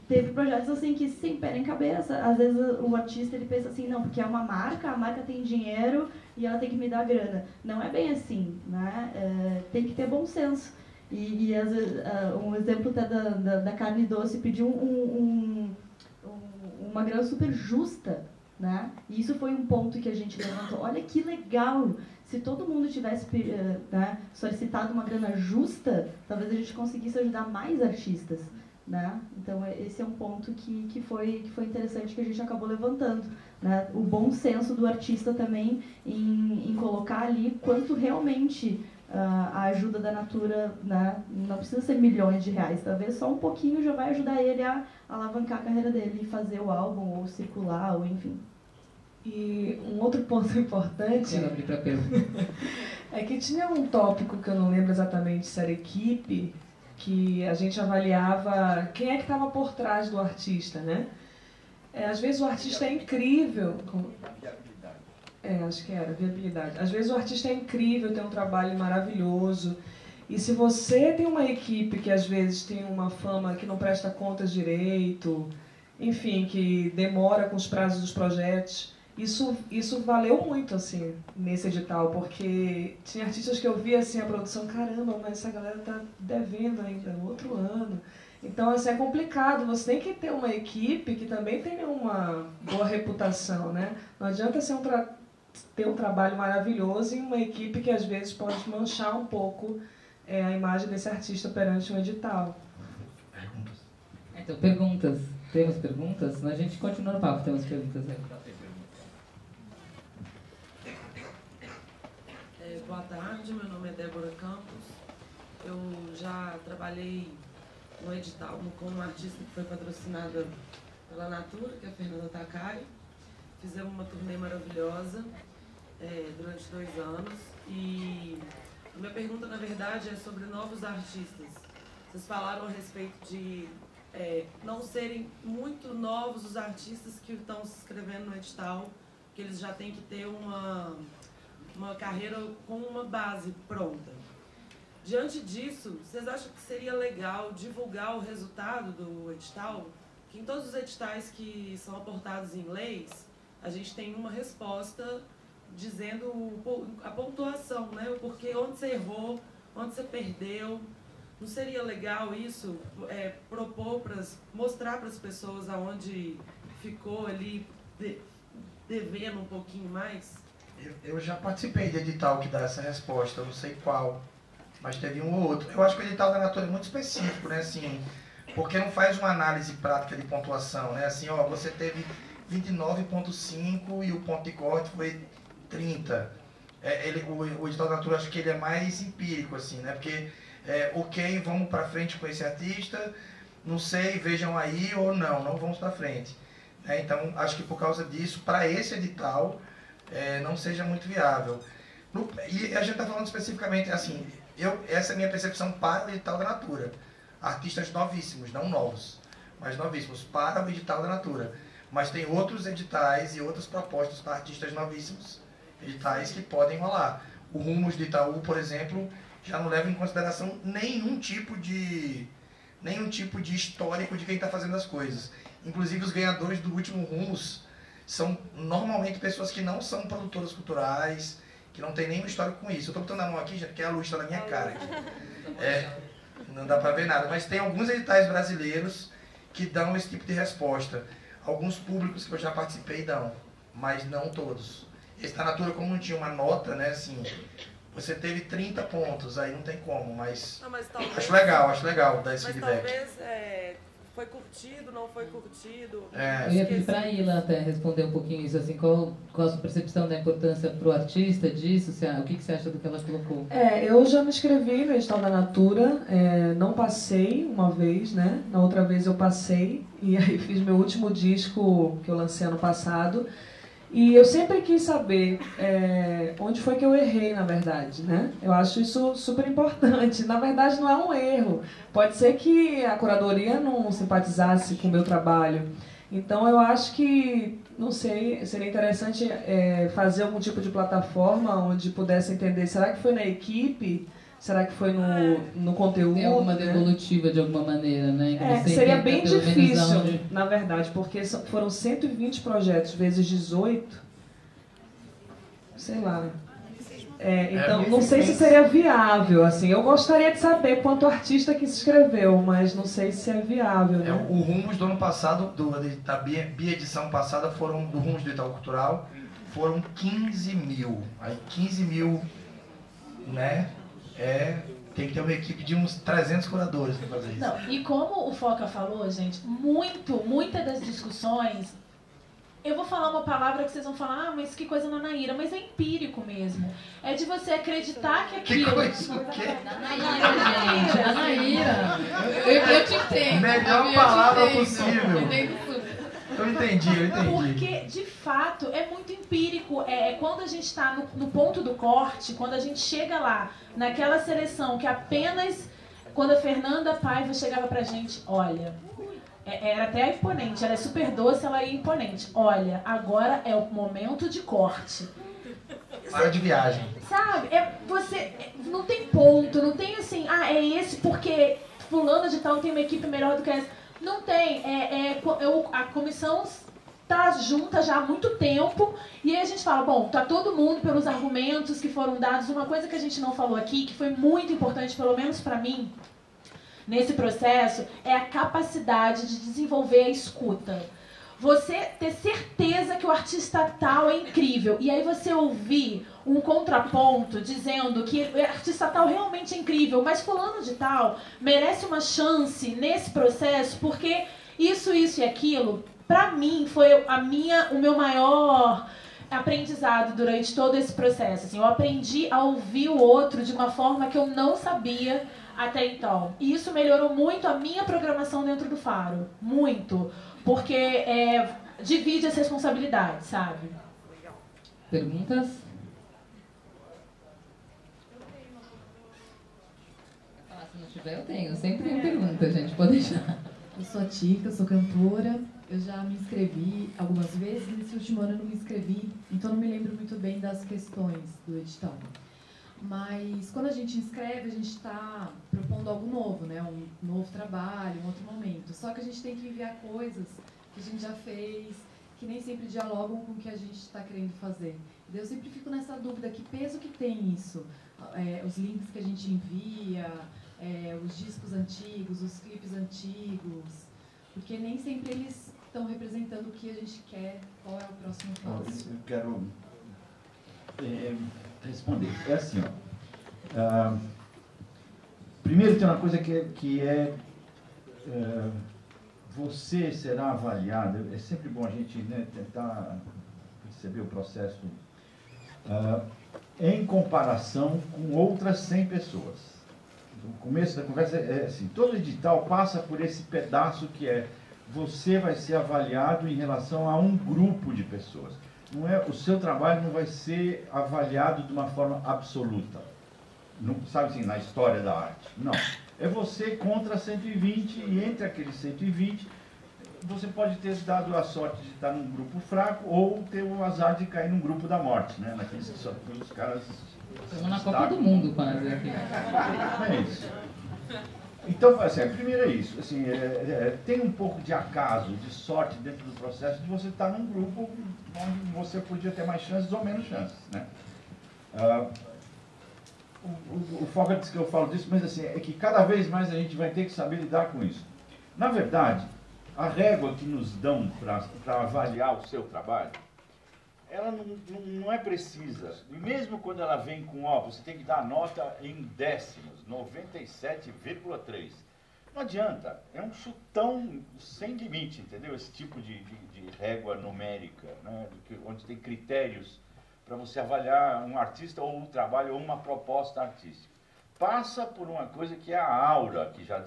Teve projetos assim que, sem pé nem cabeça, às vezes o artista ele pensa assim, não, porque é uma marca, a marca tem dinheiro e ela tem que me dar grana. Não é bem assim, né? Tem que ter bom senso. E às vezes, um exemplo até da carne doce, pediu uma grana super justa, né? E isso foi um ponto que a gente levantou. Olha que legal! Se todo mundo tivesse solicitado uma grana justa, talvez a gente conseguisse ajudar mais artistas, né? Então, esse é um ponto que foi interessante, que a gente acabou levantando, né? O bom senso do artista também em colocar ali quanto realmente a ajuda da Natura, né? Não precisa ser milhões de reais, talvez só um pouquinho já vai ajudar ele a alavancar a carreira dele e fazer o álbum, ou circular, ou enfim. E um outro ponto importante é que tinha um tópico que eu não lembro exatamente se era equipe, que a gente avaliava quem é que estava por trás do artista, né? Às vezes o artista é incrível. Acho que era viabilidade. Às vezes o artista é incrível, tem um trabalho maravilhoso. E se você tem uma equipe que às vezes tem uma fama que não presta contas direito, enfim, que demora com os prazos dos projetos, isso valeu muito, assim, nesse edital, porque tinha artistas que eu via, assim, a produção, caramba, mas essa galera tá devendo ainda outro ano. Então, assim, é complicado, você tem que ter uma equipe que também tenha uma boa reputação, né? Não adianta ser ter um trabalho maravilhoso e uma equipe que, às vezes, pode manchar um pouco a imagem desse artista perante um edital. Então, perguntas. Temos perguntas? A gente continua no papo, temos perguntas aí. Boa tarde, meu nome é Débora Campos. Eu já trabalhei no edital com uma artista que foi patrocinada pela Natura, que é a Fernanda Takai. Fizemos uma turnê maravilhosa durante 2 anos. E a minha pergunta, na verdade, é sobre novos artistas. Vocês falaram a respeito de não serem muito novos os artistas que estão se inscrevendo no edital, que eles já têm que ter uma carreira com uma base pronta. Diante disso, vocês acham que seria legal divulgar o resultado do edital? Que em todos os editais que são aportados em inglês, a gente tem uma resposta dizendo a pontuação, né? O porquê, onde você errou, onde você perdeu. Não seria legal isso, mostrar para as pessoas aonde ficou ali devendo um pouquinho mais? Eu já participei de edital que dá essa resposta, eu não sei qual, mas teve um ou outro. Eu acho que o edital da Natura é muito específico, né, assim, porque não faz uma análise prática de pontuação, né, assim, ó, você teve 29,5 e o ponto de corte foi 30. O edital da Natura, acho que ele é mais empírico, assim, né, porque, ok, vamos para frente com esse artista, não sei, vejam aí, ou não vamos para frente. Então, acho que por causa disso, para esse edital, não seja muito viável. E a gente está falando especificamente, assim, essa é a minha percepção para o edital da Natura. Artistas novíssimos, não novos, mas novíssimos para o edital da Natura. Mas tem outros editais e outras propostas para artistas novíssimos, editais que podem rolar. O Rumos de Itaú, por exemplo, já não leva em consideração nenhum tipo de histórico de quem está fazendo as coisas. Inclusive, os ganhadores do último Rumos são normalmente pessoas que não são produtoras culturais, que não tem nenhum histórico com isso. Eu estou botando a mão aqui, gente, porque a luz está na minha cara. Não dá para ver nada. Mas tem alguns editais brasileiros que dão esse tipo de resposta. Alguns públicos que eu já participei dão, mas não todos. Esse da Natura, como não tinha uma nota, né, assim, você teve 30 pontos, aí não tem como, mas talvez, acho legal dar esse feedback. Talvez foi curtido, não foi curtido. Eu ia pedir para a Ila até responder um pouquinho isso, assim, qual a sua percepção da importância para o artista disso, o que você acha do que ela colocou? Eu já me inscrevi no edital da Natura, não passei uma vez, né? Na outra vez eu passei, e aí fiz meu último disco que eu lancei ano passado. E eu sempre quis saber onde foi que eu errei, na verdade, né? Eu acho isso super importante. Na verdade, não é um erro. Pode ser que a curadoria não simpatizasse com o meu trabalho. Então, eu acho que, não sei, seria interessante fazer algum tipo de plataforma onde pudesse entender, será que foi na equipe? Será que foi no conteúdo? Tem alguma devolutiva, né? De alguma maneira, né? Seria bem difícil, na verdade, porque foram 120 projetos vezes 18. Sei lá. Então, não sei se seria viável. Assim, eu gostaria de saber quanto artista que se inscreveu, mas não sei se é viável. Né? O Rumos do ano passado, da bi-edição passada, do Rumos do Itaú Cultural, foram 15 mil. Aí 15 mil, né? Tem que ter uma equipe de uns 300 curadores para fazer isso. Não, e como o Foca falou, gente, muitas das discussões, eu vou falar uma palavra que vocês vão falar, mas que coisa Nanaíra, mas é empírico mesmo. É de você acreditar que aquilo... Que coisa? O quê? Nanaíra, gente. Nanaíra. Eu te entendo. Melhor palavra possível. Eu entendi. Porque, de fato, é muito empírico. Quando a gente está no ponto do corte, quando a gente chega lá, naquela seleção que apenas... Quando a Fernanda Paiva chegava pra gente, olha... Era até imponente, ela é super doce, ela é imponente. Olha, agora é o momento de corte. Hora de viagem. Sabe? Não tem ponto, não tem assim, é esse porque fulano de tal tem uma equipe melhor do que essa. Não tem. A comissão tá junta já há muito tempo e aí a gente fala, bom, tá todo mundo pelos argumentos que foram dados. Uma coisa que a gente não falou aqui, que foi muito importante, pelo menos pra mim, nesse processo, é a capacidade de desenvolver a escuta. Você ter certeza que o artista tal é incrível. E aí você ouvir um contraponto dizendo que o artista tal realmente é incrível, mas fulano de tal merece uma chance nesse processo porque isso e aquilo, pra mim, foi o meu maior aprendizado durante todo esse processo. Assim, eu aprendi a ouvir o outro de uma forma que eu não sabia até então. E isso melhorou muito a minha programação dentro do Faro. Muito. Porque divide as responsabilidades, sabe? Perguntas? Se não tiver, eu tenho. Sempre tem pergunta, gente. Pode deixar. Eu sou a Tica, sou cantora. Eu já me inscrevi algumas vezes. Nesse último ano eu não me inscrevi, então não me lembro muito bem das questões do edital. Mas quando a gente inscreve, a gente está propondo algo novo, né? Um novo trabalho, um outro momento. Só que a gente tem que enviar coisas que a gente já fez, que nem sempre dialogam com o que a gente está querendo fazer. E eu sempre fico nessa dúvida, que peso que tem isso? Os links que a gente envia, os discos antigos, os clipes antigos, porque nem sempre eles estão representando o que a gente quer, qual é o próximo passo. Eu quero responder. É assim, primeiro tem uma coisa que você será avaliado. É sempre bom a gente, né, tentar perceber o processo em comparação com outras 100 pessoas. O começo da conversa é assim, todo edital passa por esse pedaço que você vai ser avaliado em relação a um grupo de pessoas. O seu trabalho não vai ser avaliado de uma forma absoluta, não, sabe assim, na história da arte. Não. É você contra 120 e entre aqueles 120 você pode ter dado a sorte de estar num grupo fraco ou ter o azar de cair num grupo da morte, né? Naqueles que só os caras... Estamos na Copa do Mundo quase aqui. É isso. Então, assim, primeiro é isso. Assim, tem um pouco de acaso, de sorte dentro do processo de você estar num grupo onde você podia ter mais chances ou menos chances, né? O Foga diz que eu falo disso, mas assim, é que cada vez mais a gente vai ter que saber lidar com isso. Na verdade, a régua que nos dão para avaliar o seu trabalho, ela não é precisa. E mesmo quando ela vem com, você tem que dar a nota em décimos, 97,3. Não adianta, é um chutão sem limite, entendeu? Esse tipo de régua numérica, né? Onde tem critérios para você avaliar um artista ou um trabalho ou uma proposta artística. Passa por uma coisa que é a aura, que já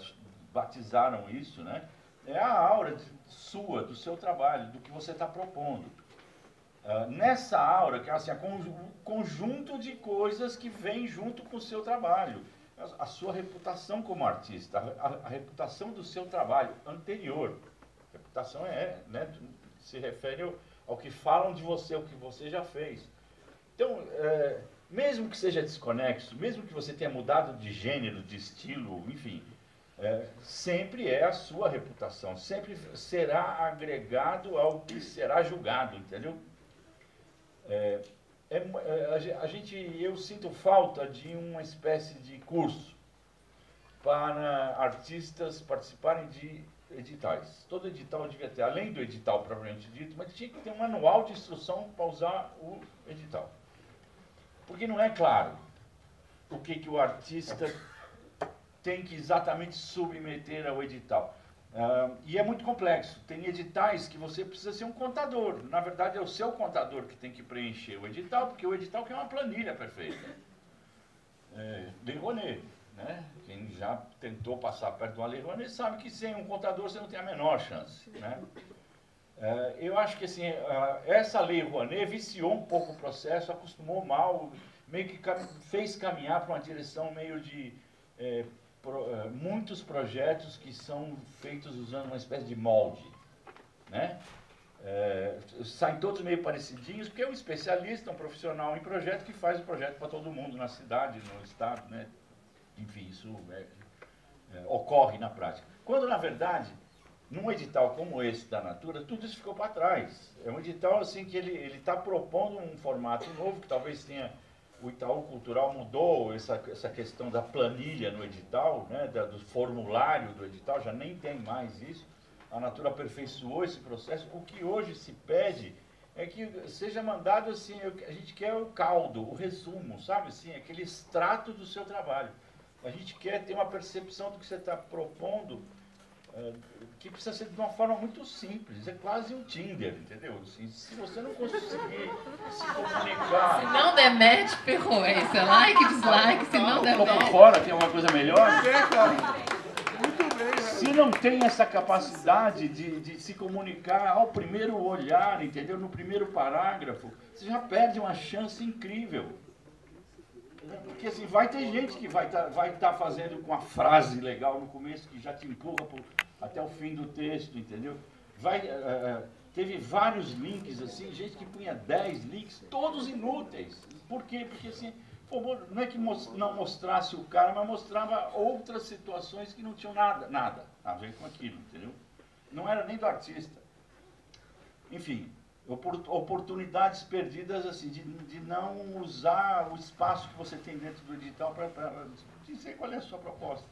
batizaram isso, né? É a aura sua, do seu trabalho, do que você está propondo. Nessa aura, que é assim, um conjunto de coisas que vem junto com o seu trabalho. A sua reputação como artista, a reputação do seu trabalho anterior. Reputação né, se refere ao que falam de você, ao que você já fez. Então, mesmo que seja desconexo, mesmo que você tenha mudado de gênero, de estilo, enfim, sempre é a sua reputação, sempre será agregado ao que será julgado, entendeu? Eu sinto falta de uma espécie de curso para artistas participarem de editais. Todo edital devia ter, além do edital propriamente dito, mas tinha que ter um manual de instrução para usar o edital. Porque não é claro o que o artista tem que exatamente submeter ao edital. E é muito complexo. Tem editais que você precisa ser um contador. Na verdade, é o seu contador que tem que preencher o edital, porque o edital quer uma planilha perfeita. Lei Rouanet, né? Quem já tentou passar perto de uma Lei Rouanet sabe que sem um contador você não tem a menor chance, né? Eu acho que assim, essa lei Rouanet viciou um pouco o processo, acostumou mal, meio que fez caminhar para uma direção meio de muitos projetos que são feitos usando uma espécie de molde, né? Saem todos meio parecidinhos, porque é um especialista, um profissional em projeto que faz o projeto para todo mundo, na cidade, no estado, né? Enfim, isso ocorre na prática. Quando, na verdade, num edital como esse da Natura, tudo isso ficou para trás. É um edital assim, que ele está propondo um formato novo, que talvez tenha... O Itaú Cultural mudou essa questão da planilha no edital, né? Do formulário do edital, já nem tem mais isso. A Natura aperfeiçoou esse processo. O que hoje se pede é que seja mandado assim, a gente quer o caldo, o resumo, sabe assim, aquele extrato do seu trabalho. A gente quer ter uma percepção do que você está propondo, que precisa ser de uma forma muito simples, é quase um Tinder, entendeu? Assim, se você não conseguir se comunicar... Se não der match, ferrou, é isso, é like, dislike, se não der match... fora tem uma coisa melhor? Se não tem essa capacidade de se comunicar ao primeiro olhar, entendeu? No primeiro parágrafo, você já perde uma chance incrível. Porque assim, vai ter gente que vai tá fazendo com a frase legal no começo, que já te empurra até o fim do texto, entendeu? Teve vários links, assim, gente que punha 10 links, todos inúteis. Por quê? Porque assim, não é que não mostrasse o cara, mas mostrava outras situações que não tinham nada a ver com aquilo, entendeu? Não era nem do artista. Enfim, oportunidades perdidas, assim, de não usar o espaço que você tem dentro do edital para dizer qual é a sua proposta.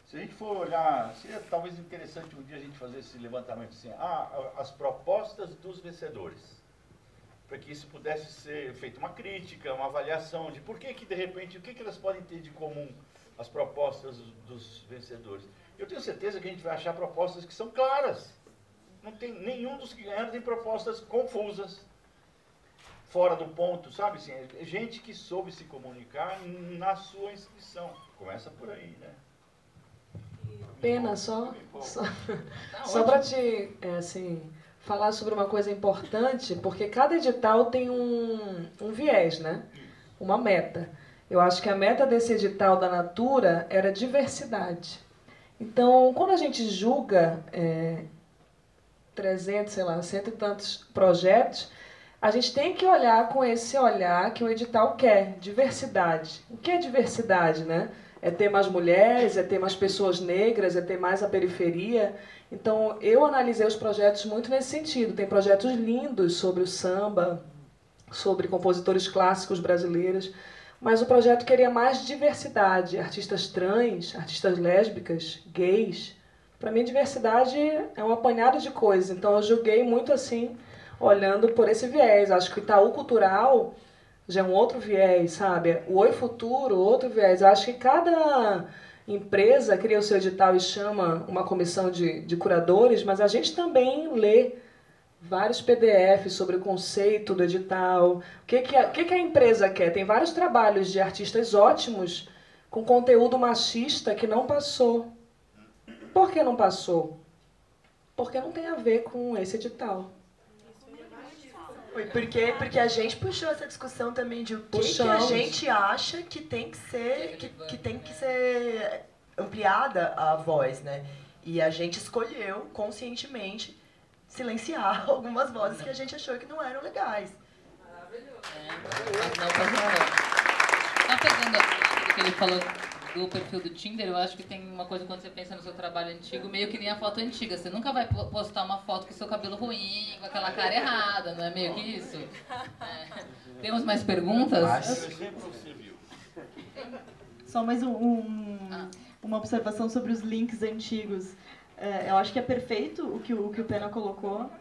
Se a gente for olhar, seria talvez interessante um dia a gente fazer esse levantamento assim, as propostas dos vencedores, para que isso pudesse ser feita uma crítica, uma avaliação de por que de repente, o que elas podem ter de comum, as propostas dos vencedores. Eu tenho certeza que a gente vai achar propostas que são claras. Não tem nenhum dos que ganharam tem propostas confusas, fora do ponto, sabe? Assim, gente que soube se comunicar na sua inscrição. Começa por aí, né? Pena, só para te falar sobre uma coisa importante, porque cada edital tem um viés, né? Uma meta. Eu acho que a meta desse edital da Natura era diversidade. Então, quando a gente julga 300, sei lá, 100 e tantos projetos, a gente tem que olhar com esse olhar que o edital quer, diversidade. O que é diversidade, né? É ter mais mulheres, é ter mais pessoas negras, é ter mais a periferia. Então, eu analisei os projetos muito nesse sentido. Tem projetos lindos sobre o samba, sobre compositores clássicos brasileiros, mas o projeto queria mais diversidade, artistas trans, artistas lésbicas, gays. Para mim, diversidade é um apanhado de coisas. Então, eu julguei muito assim, olhando por esse viés. Acho que o Itaú Cultural já é um outro viés, sabe? O Oi Futuro, outro viés. Eu acho que cada empresa cria o seu edital e chama uma comissão de curadores, mas a gente também lê vários PDFs sobre o conceito do edital. O que a empresa quer? Tem vários trabalhos de artistas ótimos com conteúdo machista que não passou. Por que não passou? Porque não tem a ver com esse edital. Porque a gente puxou essa discussão também de o que a gente acha que tem que ser, que tem que ser ampliada a voz, né? E a gente escolheu conscientemente silenciar algumas vozes que a gente achou que não eram legais. Tá pegando aquilo que ele falou do perfil do Tinder, eu acho que tem uma coisa quando você pensa no seu trabalho antigo, meio que nem a foto antiga. Você nunca vai postar uma foto com o seu cabelo ruim, com aquela cara errada, não é meio que isso? Temos mais perguntas? Só mais uma observação sobre os links antigos. Eu acho que é perfeito o que o Pena colocou.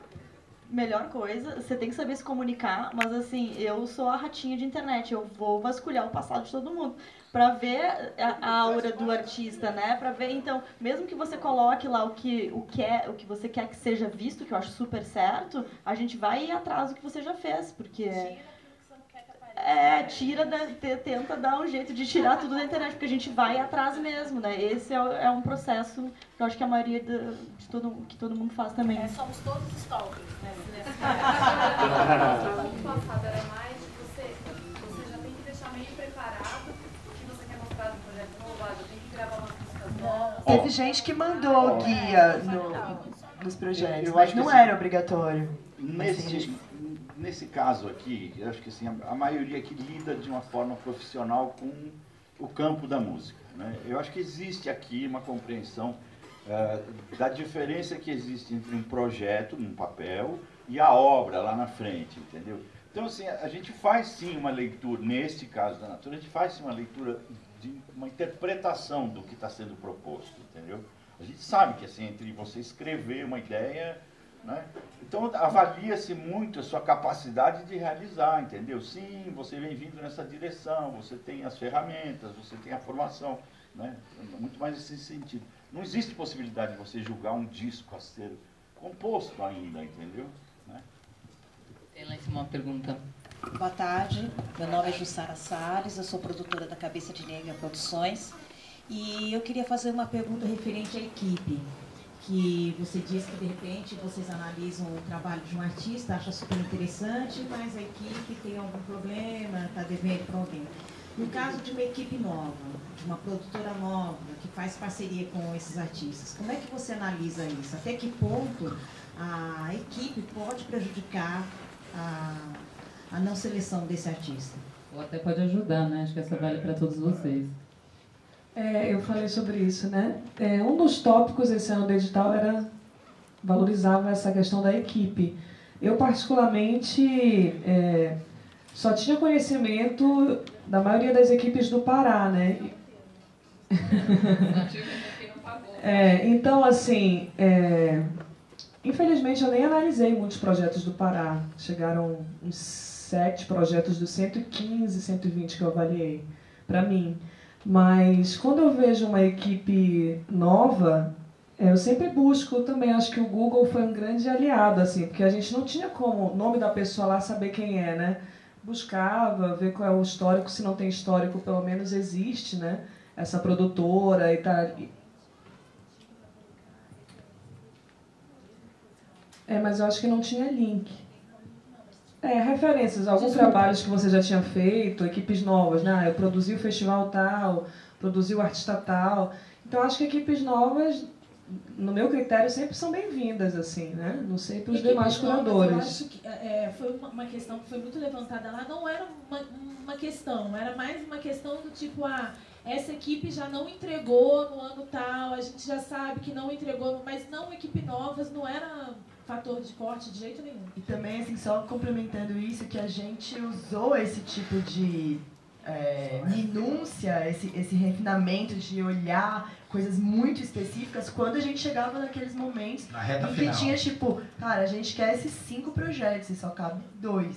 Melhor coisa, você tem que saber se comunicar, mas assim, eu sou a ratinha de internet, eu vou vasculhar o passado de todo mundo para ver a aura do artista, né? Para ver, então, mesmo que você coloque lá o que você quer que seja visto, que eu acho super certo, a gente vai ir atrás do que você já fez, porque tenta dar um jeito de tirar tudo da internet, porque a gente vai atrás mesmo, né? Esse é um processo que eu acho que a maioria que todo mundo faz também. Somos todos stalkers, né? O passado era mais você já tem que deixar meio preparado o que você quer mostrar no projeto novo, já tem que gravar umas músicas novas. Teve gente que mandou guia nos projetos, mas não era obrigatório. Nesse caso aqui, eu acho que assim, a maioria aqui lida de uma forma profissional com o campo da música, né? Eu acho que existe aqui uma compreensão da diferença que existe entre um projeto, num papel, e a obra lá na frente, entendeu? Então, assim, a gente faz sim uma leitura, neste caso da Natura, a gente faz sim uma leitura de uma interpretação do que está sendo proposto, entendeu? A gente sabe que, assim, entre você escrever uma ideia, né? Então, avalia-se muito a sua capacidade de realizar, entendeu? Sim, você vem vindo nessa direção, você tem as ferramentas, você tem a formação, né? Muito mais nesse sentido. Não existe possibilidade de você julgar um disco a ser composto ainda, entendeu? Né? Tem lá em cima uma pergunta. Boa tarde, meu nome é Jussara Salles, eu sou produtora da Cabeça de Negra Produções e eu queria fazer uma pergunta referente à equipe, que você diz que de repente vocês analisam o trabalho de um artista, acha super interessante, mas a equipe tem algum problema, está devendo para alguém. No caso de uma equipe nova, de uma produtora nova, que faz parceria com esses artistas, como é que você analisa isso? Até que ponto a equipe pode prejudicar a não seleção desse artista? Ou até pode ajudar, né? Acho que essa vale para todos vocês. Eu falei sobre isso, né? Um dos tópicos esse ano do edital valorizava essa questão da equipe. Eu, particularmente, só tinha conhecimento da maioria das equipes do Pará, né? Então, assim, infelizmente eu nem analisei muitos projetos do Pará. Chegaram uns 7 projetos dos 115, 120 que eu avaliei, para mim. Mas quando eu vejo uma equipe nova, eu sempre busco também, acho que o Google foi um grande aliado, assim, porque a gente não tinha como o nome da pessoa lá saber quem é, né? Buscava, ver qual é o histórico, se não tem histórico, pelo menos existe, né? Essa produtora e tal. Mas eu acho que não tinha link. Referências, alguns trabalhos que você já tinha feito, equipes novas, né? Eu produzi o festival tal, produzi o artista tal. Então, acho que equipes novas, no meu critério, sempre são bem-vindas, assim, né? Não sei para os demais curadores. Eu acho que foi uma questão que foi muito levantada lá, não era uma questão, era mais uma questão do tipo, essa equipe já não entregou no ano tal, a gente já sabe que não entregou, mas não equipe novas, não era fator de corte de jeito nenhum. E também, assim, só complementando isso, que a gente usou esse tipo de minúcia, esse refinamento de olhar coisas muito específicas quando a gente chegava naqueles momentos em que tinha, tipo, cara, a gente quer esses 5 projetos e só cabe 2.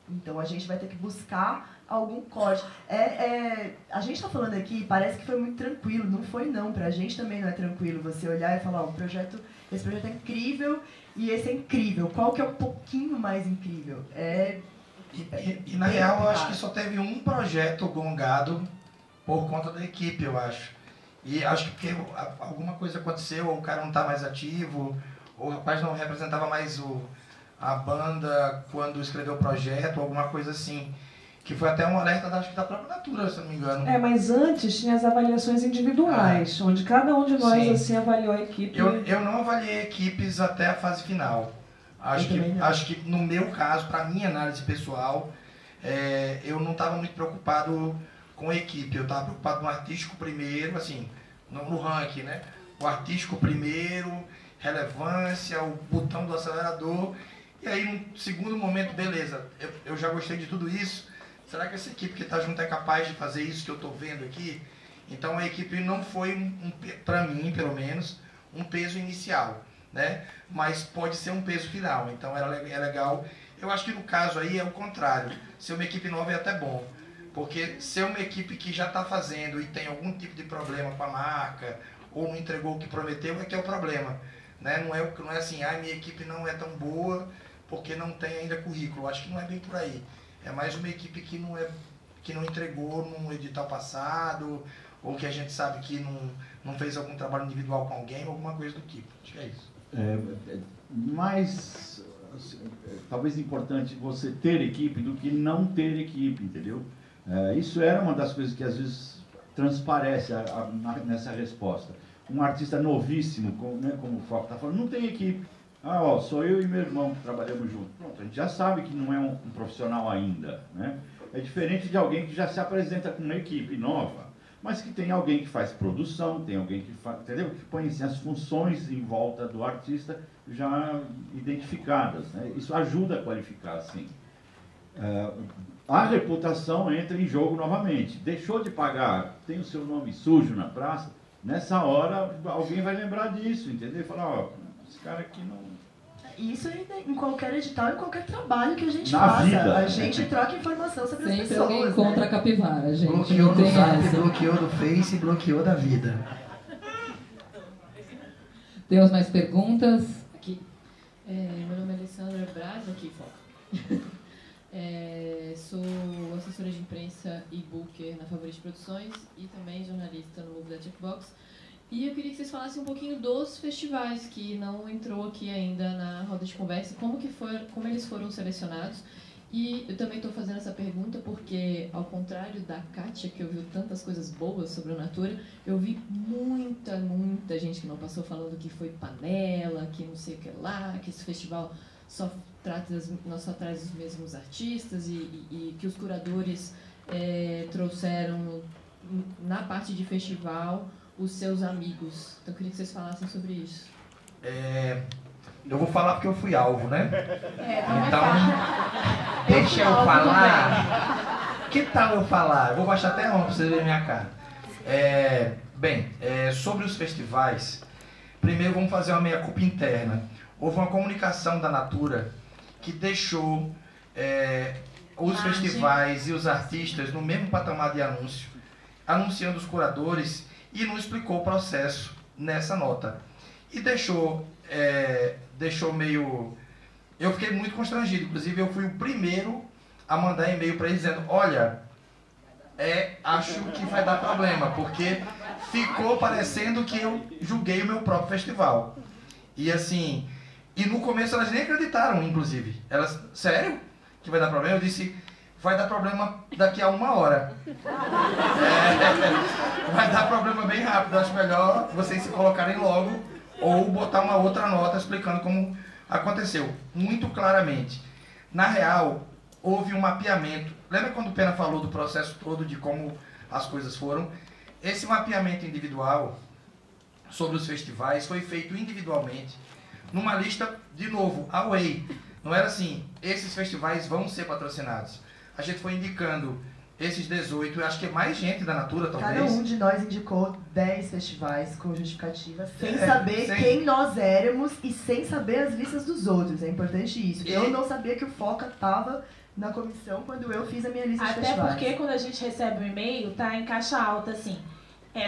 Então a gente vai ter que buscar algum corte. A gente tá falando aqui, parece que foi muito tranquilo, não foi não, pra gente também não é tranquilo você olhar e falar, esse projeto é incrível e esse é incrível, qual que é um pouquinho mais incrível? E na real, eu acho que só teve um projeto gongado por conta da equipe, eu acho. E acho que porque alguma coisa aconteceu, ou o cara não tá mais ativo, ou o rapaz não representava mais a banda quando escreveu o projeto, alguma coisa assim. Que foi até um alerta, acho que da própria Natura, se não me engano. Mas antes tinha as avaliações individuais, onde cada um de nós assim avaliou a equipe. Eu não avaliei equipes até a fase final. Acho que no meu caso, para minha análise pessoal, eu não estava muito preocupado com a equipe. Eu estava preocupado no artístico primeiro, assim, no ranking, né? O artístico primeiro, relevância, o botão do acelerador. E aí, no segundo momento, beleza, eu já gostei de tudo isso. Será que essa equipe que está junto é capaz de fazer isso que eu estou vendo aqui? Então a equipe não foi, para mim pelo menos, um peso inicial, né? Mas pode ser um peso final, então é legal. Eu acho que no caso aí é o contrário, ser uma equipe nova é até bom, porque ser uma equipe que já está fazendo e tem algum tipo de problema com a marca, ou não entregou o que prometeu, é que é o problema, né? Não é assim, minha equipe não é tão boa porque não tem ainda currículo, acho que não é bem por aí. É mais uma equipe que não entregou num edital passado, ou que a gente sabe que não fez algum trabalho individual com alguém, alguma coisa do tipo. Acho que é isso. Mais, talvez, importante você ter equipe do que não ter equipe, entendeu? Isso era uma das coisas que às vezes transparece nessa resposta. Um artista novíssimo, como o Foco está falando, não tem equipe. Sou eu e meu irmão que trabalhamos juntos. Pronto, a gente já sabe que não é um profissional ainda, né? É diferente de alguém que já se apresenta com uma equipe nova, mas que tem alguém que faz produção, tem alguém que faz, entendeu? Que põe assim, as funções em volta do artista já identificadas, né? Isso ajuda a qualificar, assim. A reputação entra em jogo novamente. Deixou de pagar, tem o seu nome sujo na praça, nessa hora alguém vai lembrar disso, entendeu? E falar, esse cara aqui não... Isso em qualquer edital, em qualquer trabalho que a gente na faça. vida. A gente troca informação sobre sempre as pessoas. Sempre alguém contra a capivara, gente. Bloqueou no Zap, bloqueou no Face, bloqueou da vida. Temos mais perguntas? Aqui. Meu nome é Alessandra Braz, aqui, foca. Sou assessora de imprensa e booker na Favorite Produções e também jornalista no Move da Checkbox. E eu queria que vocês falassem um pouquinho dos festivais, que não entrou aqui ainda na roda de conversa, como eles foram selecionados. E eu também estou fazendo essa pergunta porque, ao contrário da Kátia, que ouviu tantas coisas boas sobre a Natura, eu vi muita gente que não passou falando que foi panela, que não sei o que lá, que esse festival só traz os mesmos artistas e que os curadores trouxeram na parte de festival os seus amigos. Então eu queria que vocês falassem sobre isso. Eu vou falar porque eu fui alvo, né? Então, deixa eu falar. Que tal eu falar? Eu vou baixar até onde pra vocês verem minha cara. Sobre os festivais, primeiro vamos fazer uma meia-culpa interna. Houve uma comunicação da Natura que deixou os festivais e os artistas no mesmo patamar de anúncio, anunciando os curadores, e não explicou o processo nessa nota. E deixou meio... Eu fiquei muito constrangido, inclusive eu fui o primeiro a mandar e-mail para eles dizendo, olha, acho que vai dar problema, porque ficou parecendo que eu julguei o meu próprio festival. E assim, no começo elas nem acreditaram, inclusive. Elas, sério? Que vai dar problema? Eu disse, vai dar problema daqui a 1 hora. Vai dar problema bem rápido. Acho melhor vocês se colocarem logo ou botar uma outra nota explicando como aconteceu. Muito claramente. Na real, houve um mapeamento. Lembra quando o Pena falou do processo todo, de como as coisas foram? Esse mapeamento individual sobre os festivais foi feito individualmente, numa lista, de novo, away. Não era assim, esses festivais vão ser patrocinados. A gente foi indicando esses 18, eu acho que é mais gente da Natura, talvez. Cada um de nós indicou 10 festivais com justificativa, sem saber quem nós éramos e sem saber as listas dos outros. É importante isso. Eu não sabia que o Foca estava na comissão quando eu fiz a minha lista de festivais. Até porque quando a gente recebe um e-mail, tá em caixa alta, assim,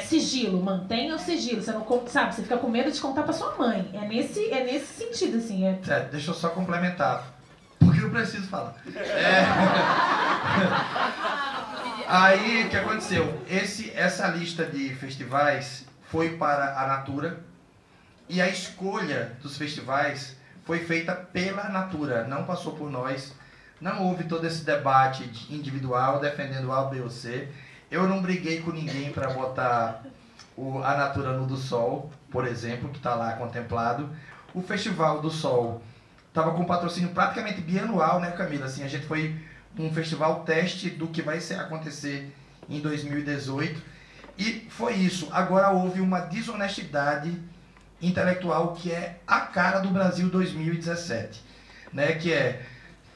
sigilo, mantenha o sigilo. Você não sabe, você fica com medo de contar pra sua mãe. É nesse sentido, assim. Deixa eu só complementar, porque eu preciso falar. Aí, o que aconteceu? Essa lista de festivais foi para a Natura e a escolha dos festivais foi feita pela Natura, não passou por nós. Não houve todo esse debate individual defendendo A, B ou C. Eu não briguei com ninguém para botar a Natura no do Sol, por exemplo, que está lá contemplado. O Festival do Sol estava com patrocínio praticamente bianual, né, Camila? Assim, a gente foi um festival teste do que vai acontecer em 2018. E foi isso. Agora houve uma desonestidade intelectual que é a cara do Brasil 2017. Né? Que é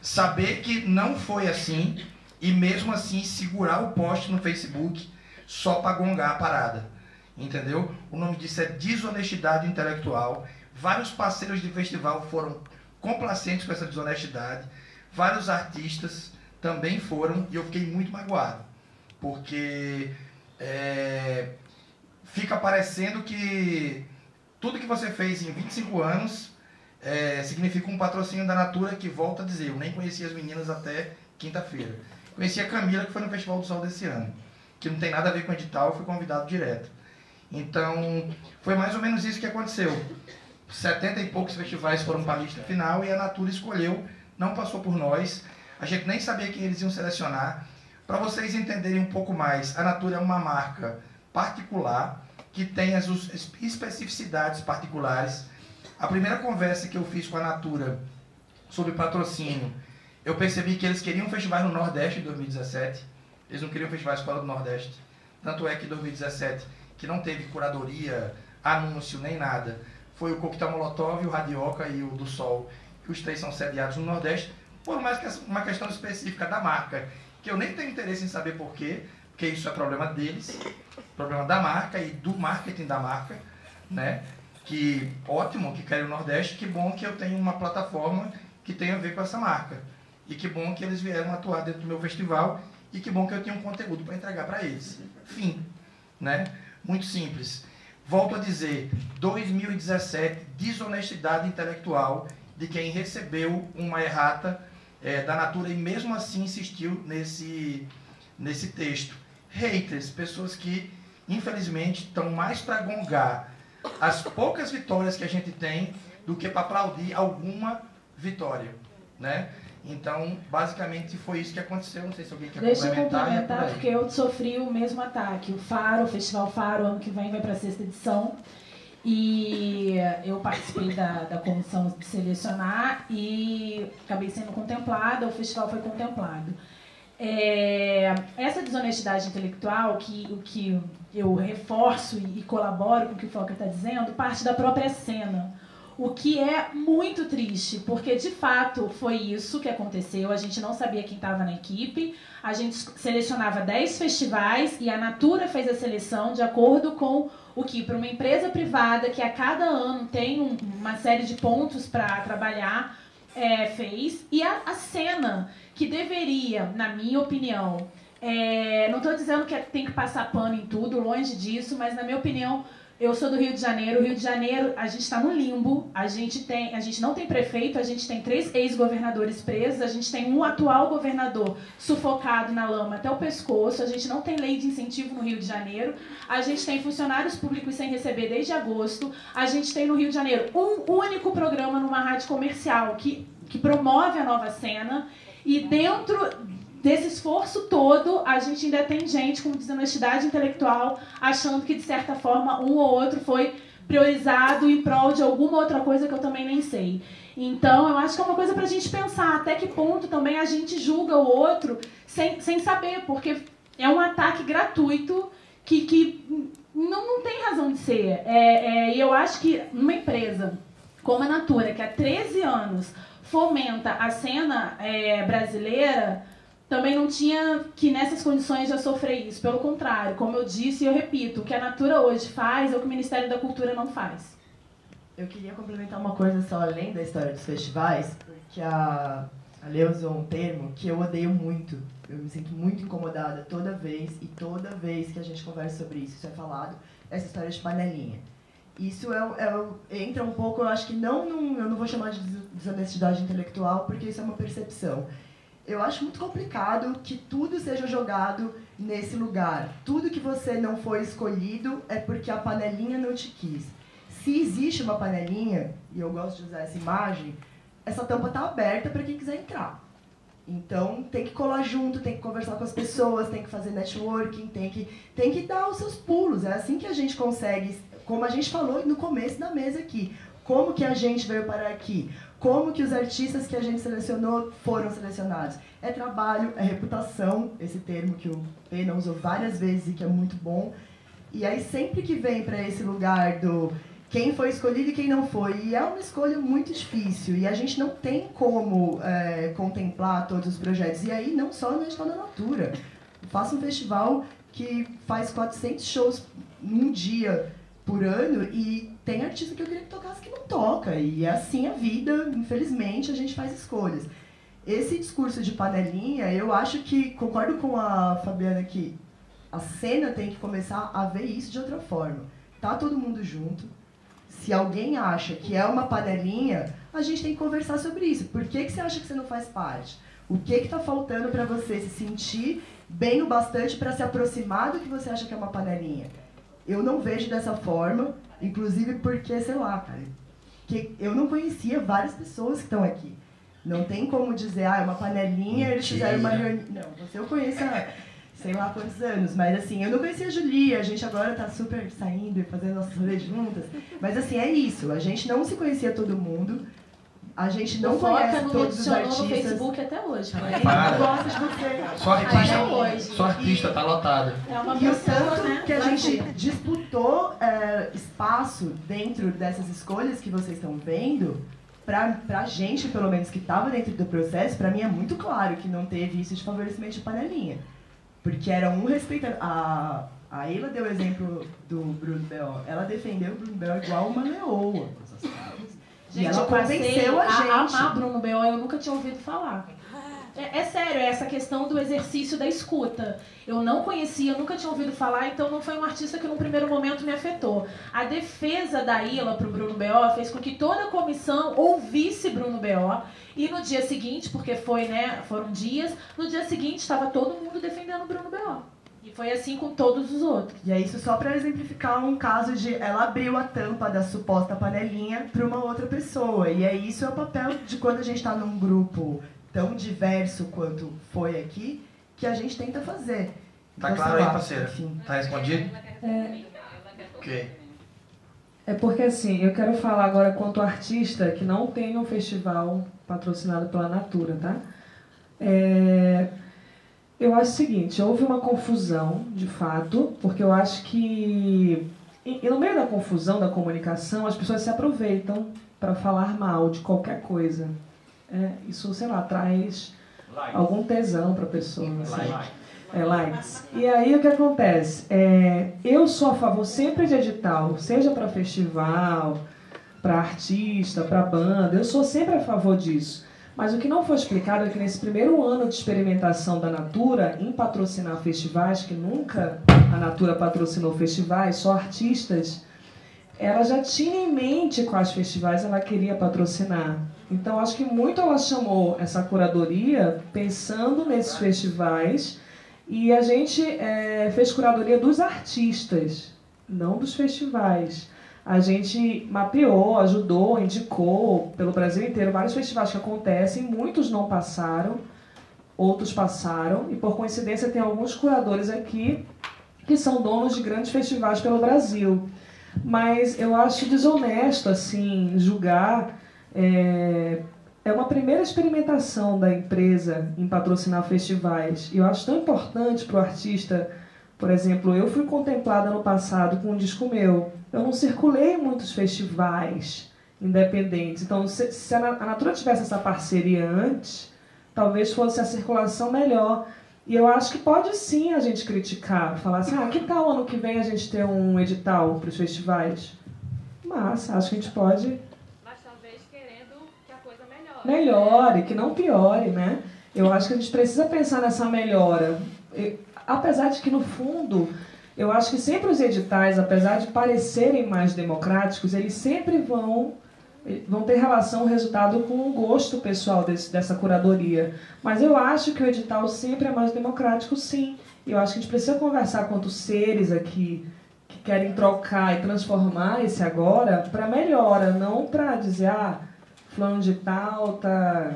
saber que não foi assim e mesmo assim segurar o post no Facebook só para gongar a parada. Entendeu? O nome disso é desonestidade intelectual. Vários parceiros de festival foram complacentes com essa desonestidade. Vários artistas também foram e eu fiquei muito magoado. Porque fica parecendo que tudo que você fez em 25 anos significa um patrocínio da Natura que, volta a dizer, eu nem conhecia as meninas até quinta-feira. Conheci a Camila, que foi no Festival do Sol desse ano, que não tem nada a ver com o edital, eu fui convidado direto. Então, foi mais ou menos isso que aconteceu. 70 e poucos festivais foram para a lista final e a Natura escolheu, não passou por nós. A gente nem sabia quem eles iam selecionar. Para vocês entenderem um pouco mais, a Natura é uma marca particular que tem as especificidades particulares. A primeira conversa que eu fiz com a Natura sobre patrocínio, eu percebi que eles queriam festivais no Nordeste em 2017. Eles não queriam festivais fora do Nordeste. Tanto é que em 2017, que não teve curadoria, anúncio, nem nada, foi o Coquetel Molotov, o Radioca e o do Sol, que os três são sediados no Nordeste, por mais que uma questão específica da marca, que eu nem tenho interesse em saber por quê, porque isso é problema deles, problema da marca e do marketing da marca, né? Que ótimo que querem o Nordeste, que bom que eu tenho uma plataforma que tem a ver com essa marca. E que bom que eles vieram atuar dentro do meu festival e que bom que eu tenho um conteúdo para entregar para eles. Fim, né? Muito simples. Volto a dizer, 2017, desonestidade intelectual de quem recebeu uma errata da Natura e mesmo assim insistiu nesse texto. Haters, pessoas que infelizmente estão mais para gongar as poucas vitórias que a gente tem do que para aplaudir alguma vitória, né? Então, basicamente, foi isso que aconteceu. Não sei se alguém quer complementar. Deixa eu complementar, porque eu sofri o mesmo ataque. O Festival Faro, ano que vem, vai para a 6ª edição. E eu participei da comissão de selecionar e acabei sendo contemplada, o festival foi contemplado. Essa desonestidade intelectual, o que eu reforço e colaboro com o que o Fokker está dizendo, parte da própria cena. O que é muito triste, porque de fato foi isso que aconteceu. A gente não sabia quem estava na equipe, a gente selecionava 10 festivais e a Natura fez a seleção de acordo com o que, para uma empresa privada que a cada ano tem uma série de pontos para trabalhar, fez. E a cena, que deveria, na minha opinião, não estou dizendo que tem que passar pano em tudo, longe disso, mas na minha opinião, eu sou do Rio de Janeiro. O Rio de Janeiro, a gente está no limbo, a gente não tem prefeito, a gente tem 3 ex-governadores presos, a gente tem um atual governador sufocado na lama até o pescoço, a gente não tem lei de incentivo no Rio de Janeiro, a gente tem funcionários públicos sem receber desde agosto, a gente tem no Rio de Janeiro um único programa numa rádio comercial que promove a nova cena, e dentro desse esforço todo, a gente ainda tem gente com desonestidade intelectual achando que, de certa forma, um ou outro foi priorizado em prol de alguma outra coisa que eu também nem sei. Então, eu acho que é uma coisa para a gente pensar até que ponto também a gente julga o outro sem saber, porque é um ataque gratuito que não tem razão de ser. E eu acho que uma empresa como a Natura, que há 13 anos fomenta a cena brasileira, também não tinha que, nessas condições, já sofrer isso. Pelo contrário, como eu disse e eu repito, o que a Natura hoje faz é o que o Ministério da Cultura não faz. Eu queria complementar uma coisa só além da história dos festivais, porque a Lê usou um termo que eu odeio muito. Eu me sinto muito incomodada toda vez que a gente conversa sobre isso, isso é falado, essa história de panelinha. Isso entra um pouco, eu acho que eu não vou chamar de desonestidade intelectual, porque isso é uma percepção. Eu acho muito complicado que tudo seja jogado nesse lugar. Tudo que você não foi escolhido é porque a panelinha não te quis. Se existe uma panelinha, e eu gosto de usar essa imagem, essa tampa está aberta para quem quiser entrar. Então, tem que colar junto, tem que conversar com as pessoas, tem que fazer networking, tem que dar os seus pulos. É assim que a gente consegue, como a gente falou no começo da mesa aqui, como que a gente veio parar aqui, como que os artistas que a gente selecionou foram selecionados. É trabalho, é reputação, esse termo que o Pena usou várias vezes e que é muito bom. E aí, sempre que vem para esse lugar do quem foi escolhido e quem não foi, e é uma escolha muito difícil, e a gente não tem como contemplar todos os projetos. E aí, não só na Edital da Natura. Eu faço um festival que faz 400 shows num dia por ano, e tem artista que eu queria que tocasse que não toca, e é assim a vida, infelizmente, a gente faz escolhas. Esse discurso de panelinha, eu acho que, concordo com a Fabiana, que a cena tem que começar a ver isso de outra forma. Tá todo mundo junto. Se alguém acha que é uma panelinha, a gente tem que conversar sobre isso. Por que você acha que você não faz parte? O que está faltando para você se sentir bem o bastante para se aproximar do que você acha que é uma panelinha? Eu não vejo dessa forma, inclusive porque, sei lá, cara, que eu não conhecia várias pessoas que estão aqui. Não tem como dizer, é uma panelinha, eles fizeram uma reunião. Não, você eu conheço há sei lá quantos anos, mas assim, eu não conhecia a Julia, a gente agora tá super saindo e fazendo nossas rolês juntas. Mas assim, é isso, a gente não se conhecia todo mundo, a gente não conhece todos os artistas. No Facebook até hoje. Só artista, tá lotado. É uma e o tanto, né, que a gente disputou espaço dentro dessas escolhas que vocês estão vendo, pra gente, pelo menos, que estava dentro do processo, pra mim é muito claro que não teve isso de favorecimento de panelinha. Porque era um respeitando. A Ayla deu o exemplo do Bruno B.O. Ela defendeu o Bruno B.O. igual uma leoa. Gente, e ela convenceu a gente. A Bruno B.O. eu nunca tinha ouvido falar. É sério, é essa questão do exercício da escuta. Eu não conhecia, eu nunca tinha ouvido falar, então não foi um artista que num primeiro momento me afetou. A defesa da Ayla pro Bruno B.O. fez com que toda a comissão ouvisse Bruno B.O. E no dia seguinte, porque foi, né, foram dias, no dia seguinte estava todo mundo defendendo o Bruno B.O. E foi assim com todos os outros. E é isso só para exemplificar um caso de ela abriu a tampa da suposta panelinha para uma outra pessoa. E é isso é o papel de quando a gente está num grupo tão diverso quanto foi aqui, que a gente tenta fazer. Tá claro aí, parceira? Tá respondido? Ok. É porque assim, eu quero falar agora quanto artista que não tem um festival patrocinado pela Natura, tá? Eu acho o seguinte, houve uma confusão, de fato, porque eu acho que e no meio da confusão da comunicação, as pessoas se aproveitam para falar mal de qualquer coisa. Isso, sei lá, traz algum tesão para a pessoa. Likes. E aí o que acontece? Eu sou a favor sempre de edital, seja para festival, para artista, para banda, eu sou sempre a favor disso. Mas o que não foi explicado é que nesse primeiro ano de experimentação da Natura em patrocinar festivais, que nunca a Natura patrocinou festivais, só artistas, ela já tinha em mente quais festivais ela queria patrocinar. Então, acho que muito ela chamou essa curadoria pensando nesses festivais e a gente fez curadoria dos artistas, não dos festivais. A gente mapeou, ajudou, indicou pelo Brasil inteiro vários festivais que acontecem, muitos não passaram, outros passaram, e por coincidência tem alguns curadores aqui que são donos de grandes festivais pelo Brasil. Mas eu acho desonesto assim, julgar. É uma primeira experimentação da empresa em patrocinar festivais. E eu acho tão importante para o artista, por exemplo, eu fui contemplada no passado com um disco meu. Eu não circulei em muitos festivais independentes. Então, se a Natura tivesse essa parceria antes, talvez fosse a circulação melhor. E eu acho que pode sim a gente criticar, falar assim, que tal ano que vem a gente ter um edital para os festivais? Mas acho que a gente pode... Mas talvez querendo que a coisa melhore, que não piore, né? Eu acho que a gente precisa pensar nessa melhora. Apesar de que, no fundo, eu acho que sempre os editais, apesar de parecerem mais democráticos, eles sempre vão ter relação, resultado com o gosto pessoal dessa curadoria. Mas eu acho que o edital sempre é mais democrático, sim. E eu acho que a gente precisa conversar quanto seres aqui que querem trocar e transformar esse agora para melhora, não para dizer, fulano de tal está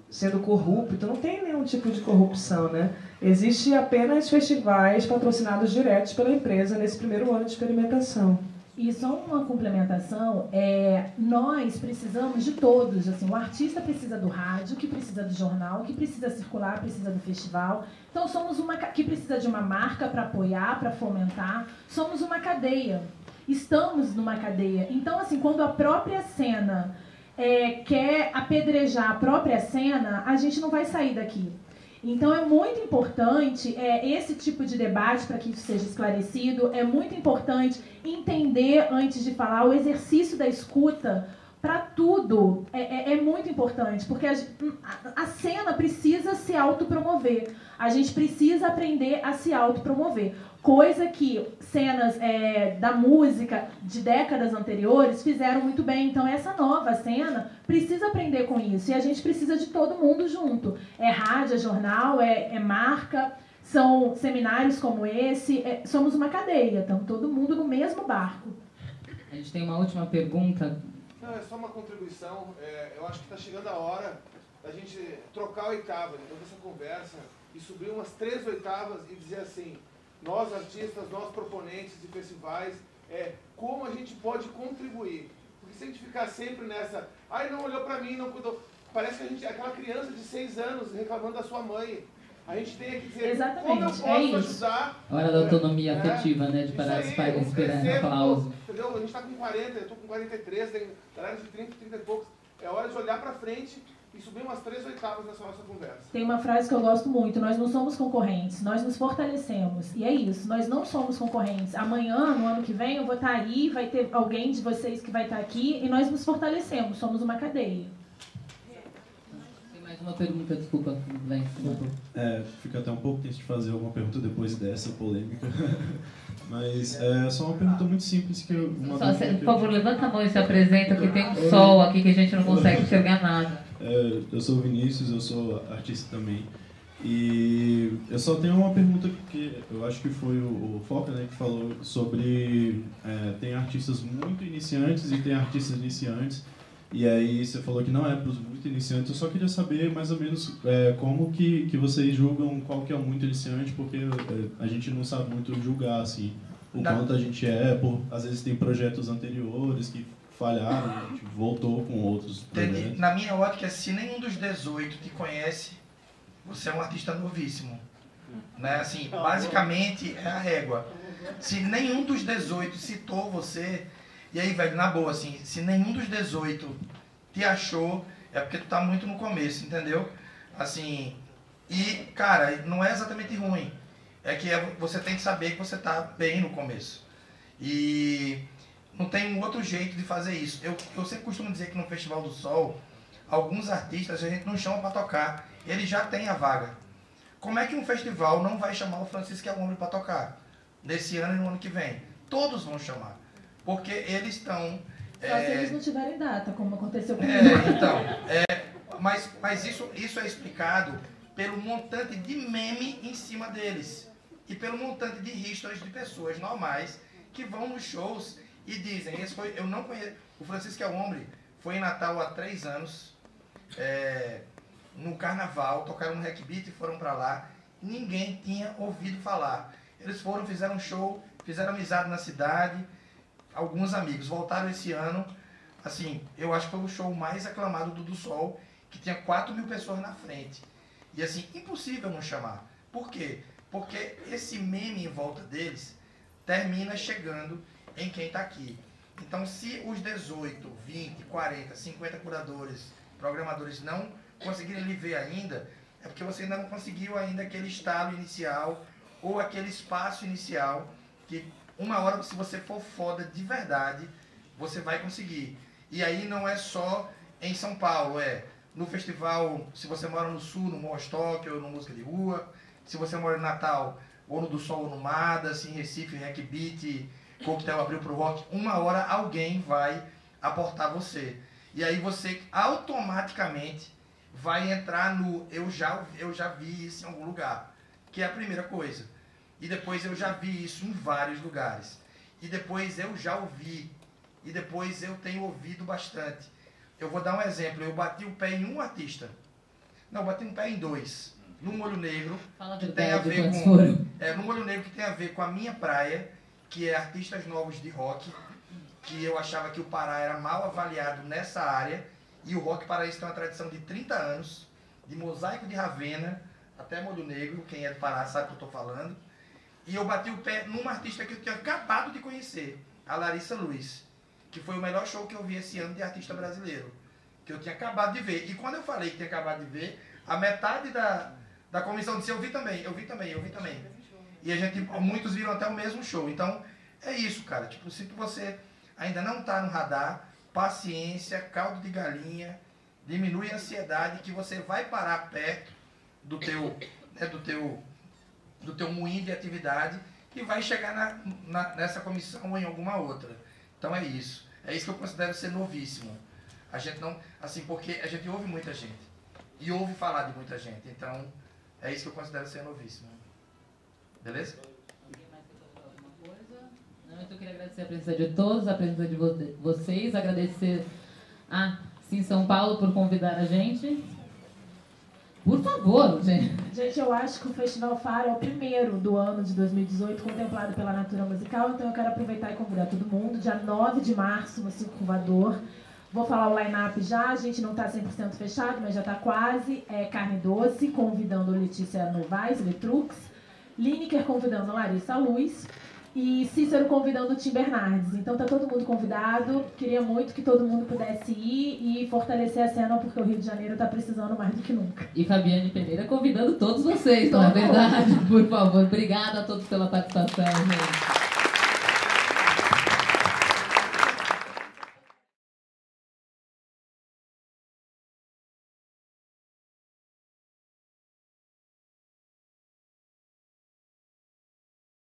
sendo corrupto. Não tem nenhum tipo de corrupção, né? Existe apenas festivais patrocinados diretos pela empresa nesse primeiro ano de experimentação. E só uma complementação, nós precisamos de todos, assim, o artista precisa do rádio, que precisa do jornal, que precisa circular, precisa do festival. Então somos que precisa de uma marca para apoiar, para fomentar. Somos uma cadeia, estamos numa cadeia. Então, assim, quando a própria cena quer apedrejar a própria cena, a gente não vai sair daqui. Então é muito importante esse tipo de debate, para que isso seja esclarecido, é muito importante entender, antes de falar, o exercício da escuta para tudo é muito importante, porque a cena precisa se autopromover. A gente precisa aprender a se autopromover. Coisa que cenas da música de décadas anteriores fizeram muito bem. Então, essa nova cena precisa aprender com isso. E a gente precisa de todo mundo junto. É rádio, é jornal, é marca, são seminários como esse. Somos uma cadeia, estamos todo mundo no mesmo barco. A gente tem uma última pergunta. Não, é só uma contribuição. Eu acho que está chegando a hora da gente trocar oitavas, então essa conversa, e subir umas 3 oitavas e dizer assim, nós artistas, nós proponentes de festivais, como a gente pode contribuir. Porque se a gente ficar sempre nessa, ai, não olhou para mim, não cuidou, parece que a gente é aquela criança de 6 anos reclamando da sua mãe. A gente tem que dizer, como eu posso ajudar... Hora da autonomia afetiva, né? De parar de esperar aplauso. Entendeu? A gente está com 40, eu estou com 43, tem galera de 30, 30 e poucos. É hora de olhar para frente e subir umas 3 oitavas nessa nossa conversa. Tem uma frase que eu gosto muito, nós não somos concorrentes, nós nos fortalecemos. E é isso, nós não somos concorrentes. Amanhã, no ano que vem, eu vou estar aí, vai ter alguém de vocês que vai estar aqui, e nós nos fortalecemos, somos uma cadeia. Uma pergunta, desculpa, lá em cima. Fica até um pouco tenso de fazer alguma pergunta depois dessa polêmica. Mas é só uma pergunta muito simples que eu... Por favor, levanta a mão e se apresenta, que tem um sol aqui que a gente não consegue enxergar nada. Eu sou o Vinícius, eu sou artista também. E eu só tenho uma pergunta que eu acho que foi o Foca, né, que falou sobre... tem artistas muito iniciantes e tem artistas iniciantes. E aí você falou que não é para os muito iniciantes. Eu só queria saber mais ou menos como que vocês julgam qual que é o muito iniciante, porque a gente não sabe muito julgar assim, o quanto a gente às vezes tem projetos anteriores que falharam, a gente voltou com outros projetos. Na minha ótica, se nenhum dos 18 te conhece, você é um artista novíssimo. Né? Assim, basicamente é a régua. Se nenhum dos 18 citou você... E aí, velho, na boa, assim, se nenhum dos 18 te achou, é porque tu tá muito no começo, entendeu? Assim, e, cara, não é exatamente ruim. É que você tem que saber que você tá bem no começo. E não tem um outro jeito de fazer isso. Eu sempre costumo dizer que no Festival do Sol, alguns artistas a gente não chama para tocar, eles já têm a vaga. Como é que um festival não vai chamar o Francisco Elombre para tocar? Nesse ano e no ano que vem? Todos vão chamar. Porque eles estão... Só se eles não tiverem data, como aconteceu comigo. Mas isso é explicado pelo montante de meme em cima deles. E pelo montante de histories de pessoas normais que vão nos shows e dizem, eu não conheço... O Francisco Elombre foi em Natal há 3 anos, no Carnaval, tocaram no Rec Beat e foram para lá. Ninguém tinha ouvido falar. Eles foram, fizeram um show, fizeram amizade na cidade... Alguns amigos voltaram esse ano, assim, eu acho que foi o show mais aclamado do Sol, que tinha 4.000 pessoas na frente. E assim, impossível não chamar. Por quê? Porque esse meme em volta deles termina chegando em quem está aqui. Então, se os 18, 20, 40, 50 curadores, programadores não conseguirem lhe ver ainda, é porque você ainda não conseguiu ainda aquele estalo inicial ou aquele espaço inicial que... Uma hora, se você for foda de verdade, você vai conseguir. E aí não é só em São Paulo, no festival, se você mora no Sul, no Mostock ou no Música de Rua, se você mora em Natal, ou no Do Sol ou no Mada, em Recife, Rec Beat, Coquetel Abril pro Rock, uma hora alguém vai aportar você. E aí você automaticamente vai entrar no eu já vi isso em algum lugar, que é a primeira coisa. E depois eu já vi isso em vários lugares. E depois eu já ouvi. E depois eu tenho ouvido bastante. Eu vou dar um exemplo. Eu bati o pé em um artista. Não, eu bati um pé em 2. No Molho Negro, que tem a ver com... no Molho Negro, que tem a ver com a minha praia, que é artistas novos de rock, que eu achava que o Pará era mal avaliado nessa área. E o rock paraense tem uma tradição de 30 anos, de Mosaico de Ravena até Molho Negro. Quem é do Pará sabe o que eu estou falando. E eu bati o pé numa artista que eu tinha acabado de conhecer, a Larissa Luiz, que foi o melhor show que eu vi esse ano de artista brasileiro, que eu tinha acabado de ver. E quando eu falei que tinha acabado de ver, a metade da comissão disse, eu vi também. E a gente, muitos viram até o mesmo show. Então, é isso, cara. Tipo, se você ainda não está no radar, paciência, caldo de galinha, diminui a ansiedade, que você vai parar perto do teu, né, do teu moinho de atividade e vai chegar nessa comissão ou em alguma outra. Então é isso. É isso que eu considero ser novíssimo. A gente não, assim, porque a gente ouve muita gente e ouve falar de muita gente. Então é isso que eu considero ser novíssimo. Beleza? Não, então eu queria agradecer a presença de todos, a presença de vocês, agradecer a Sim São Paulo por convidar a gente. Por favor, gente. Gente, eu acho que o Festival Faro é o primeiro do ano de 2018 contemplado pela Natura Musical, então eu quero aproveitar e convidar todo mundo. Dia 9 de março, no Circo Voador. Vou falar o line-up já, a gente não está 100% fechado, mas já está quase. É Carne Doce, convidando Letícia Novaes, Letrux. Lineker convidando Larissa Luz. E Cícero convidando o Tim Bernardes. Então tá todo mundo convidado. Queria muito que todo mundo pudesse ir e fortalecer a cena, porque o Rio de Janeiro tá precisando mais do que nunca. E Fabiane Pereira convidando todos vocês, não é verdade? Por favor. Obrigada a todos pela participação, gente.